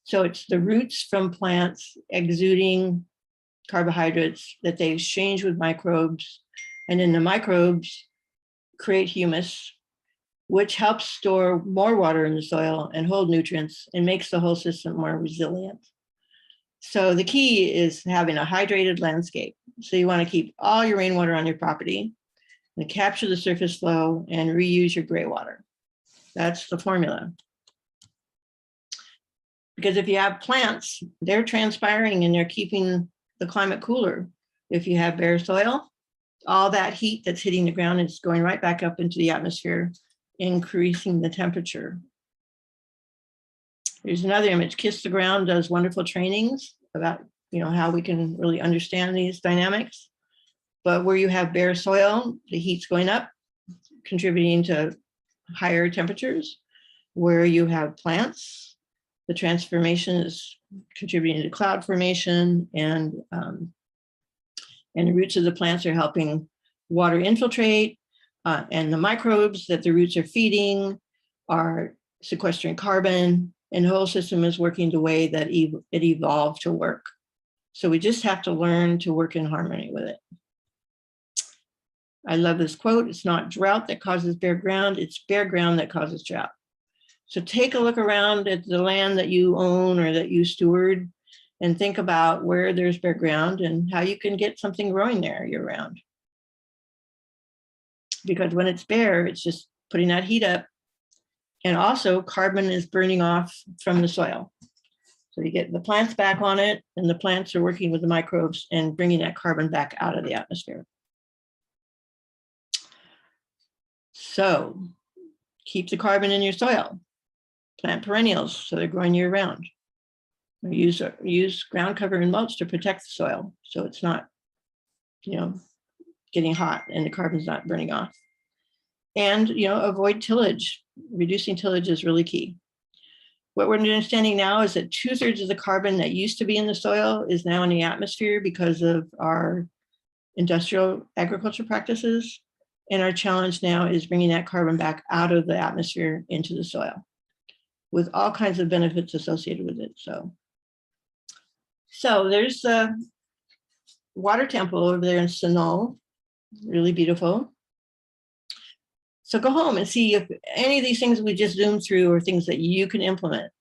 So it's the roots from plants exuding carbohydrates that they exchange with microbes, and then the microbes create humus, which helps store more water in the soil and hold nutrients and makes the whole system more resilient. So the key is having a hydrated landscape. So you want to keep all your rainwater on your property and capture the surface flow and reuse your gray water. That's the formula. Because if you have plants, they're transpiring and they're keeping the climate cooler. If you have bare soil, all that heat that's hitting the ground is going right back up into the atmosphere, increasing the temperature. Here's another image. Kiss the Ground does wonderful trainings about, you know, how we can really understand these dynamics. But where you have bare soil, the heat's going up, contributing to higher temperatures. Where you have plants, the transformation is contributing to cloud formation, and the roots of the plants are helping water infiltrate, and the microbes that the roots are feeding are sequestering carbon and the whole system is working the way that it evolved to work. So we just have to learn to work in harmony with it. I love this quote. It's not drought that causes bare ground, it's bare ground that causes drought. So take a look around at the land that you own or that you steward and think about where there's bare ground and how you can get something growing there year round. Because when it's bare, it's just putting that heat up. And also carbon is burning off from the soil. So you get the plants back on it, and the plants are working with the microbes and bringing that carbon back out of the atmosphere. So keep the carbon in your soil. Plant perennials so they're growing year round. Or use ground cover and mulch to protect the soil so it's not, getting hot and the carbon's not burning off. And avoid tillage. Reducing tillage is really key. What we're understanding now is that 2/3 of the carbon that used to be in the soil is now in the atmosphere because of our industrial agriculture practices. And our challenge now is bringing that carbon back out of the atmosphere into the soil with all kinds of benefits associated with it. So there's the water temple over there in Sonol, really beautiful. So go home and see if any of these things we just zoomed through are things that you can implement,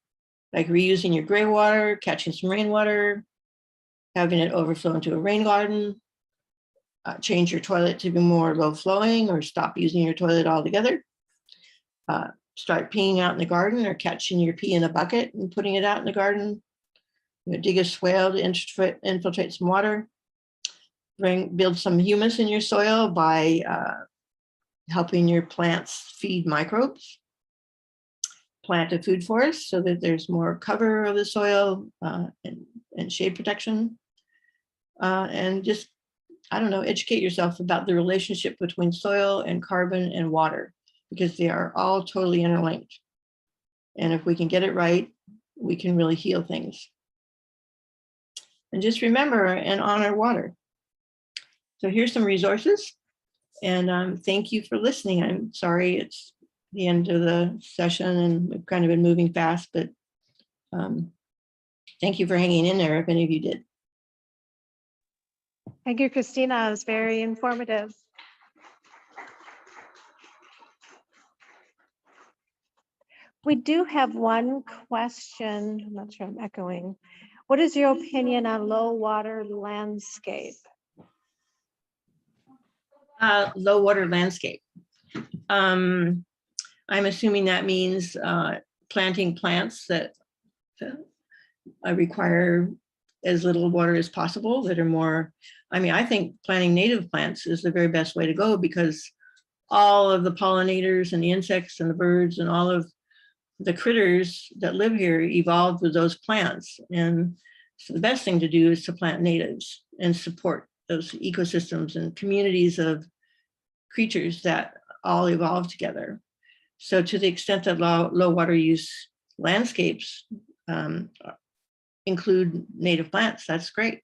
like reusing your gray water, catching some rainwater, having it overflow into a rain garden, change your toilet to be more low flowing or stop using your toilet altogether. Start peeing out in the garden or catching your pee in a bucket and putting it out in the garden. Dig a swale to infiltrate some water. Build some humus in your soil by helping your plants feed microbes. Plant a food forest so that there's more cover of the soil and shade protection. And just, educate yourself about the relationship between soil and carbon and water, because they are all totally interlinked. And if we can get it right, we can really heal things. And just remember and honor water. So here's some resources. And thank you for listening. I'm sorry it's the end of the session and we've kind of been moving fast, but thank you for hanging in there if any of you did. Thank you, Christina. It was very informative. We do have one question. I'm not sure I'm echoing. What is your opinion on low water landscape? Low water landscape. I'm assuming that means planting plants that require as little water as possible, that are more, I think planting native plants is the very best way to go, because all of the pollinators and the insects and the birds and all of the critters that live here evolved with those plants. And so the best thing to do is to plant natives and support those ecosystems and communities of creatures that all evolve together. So to the extent that low water use landscapes include native plants, that's great.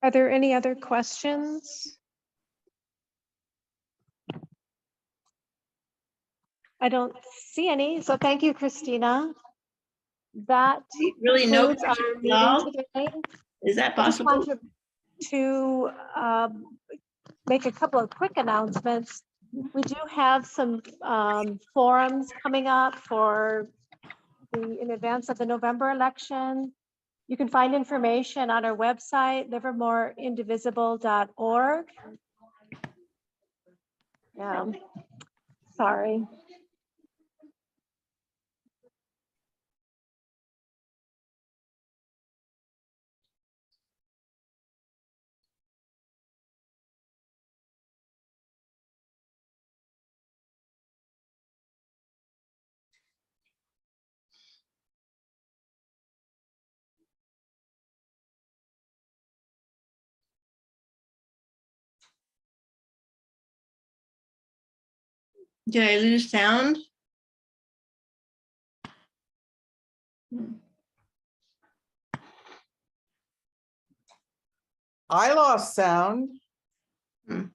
Are there any other questions? I don't see any, so thank you, Christina. That really no concludes our questions meeting at all? today. Is that I just possible? want to make a couple of quick announcements. We do have some forums coming up in advance of the November election. You can find information on our website, livermoreindivisible.org. Sorry. Did I lose sound? I lost sound. Hmm.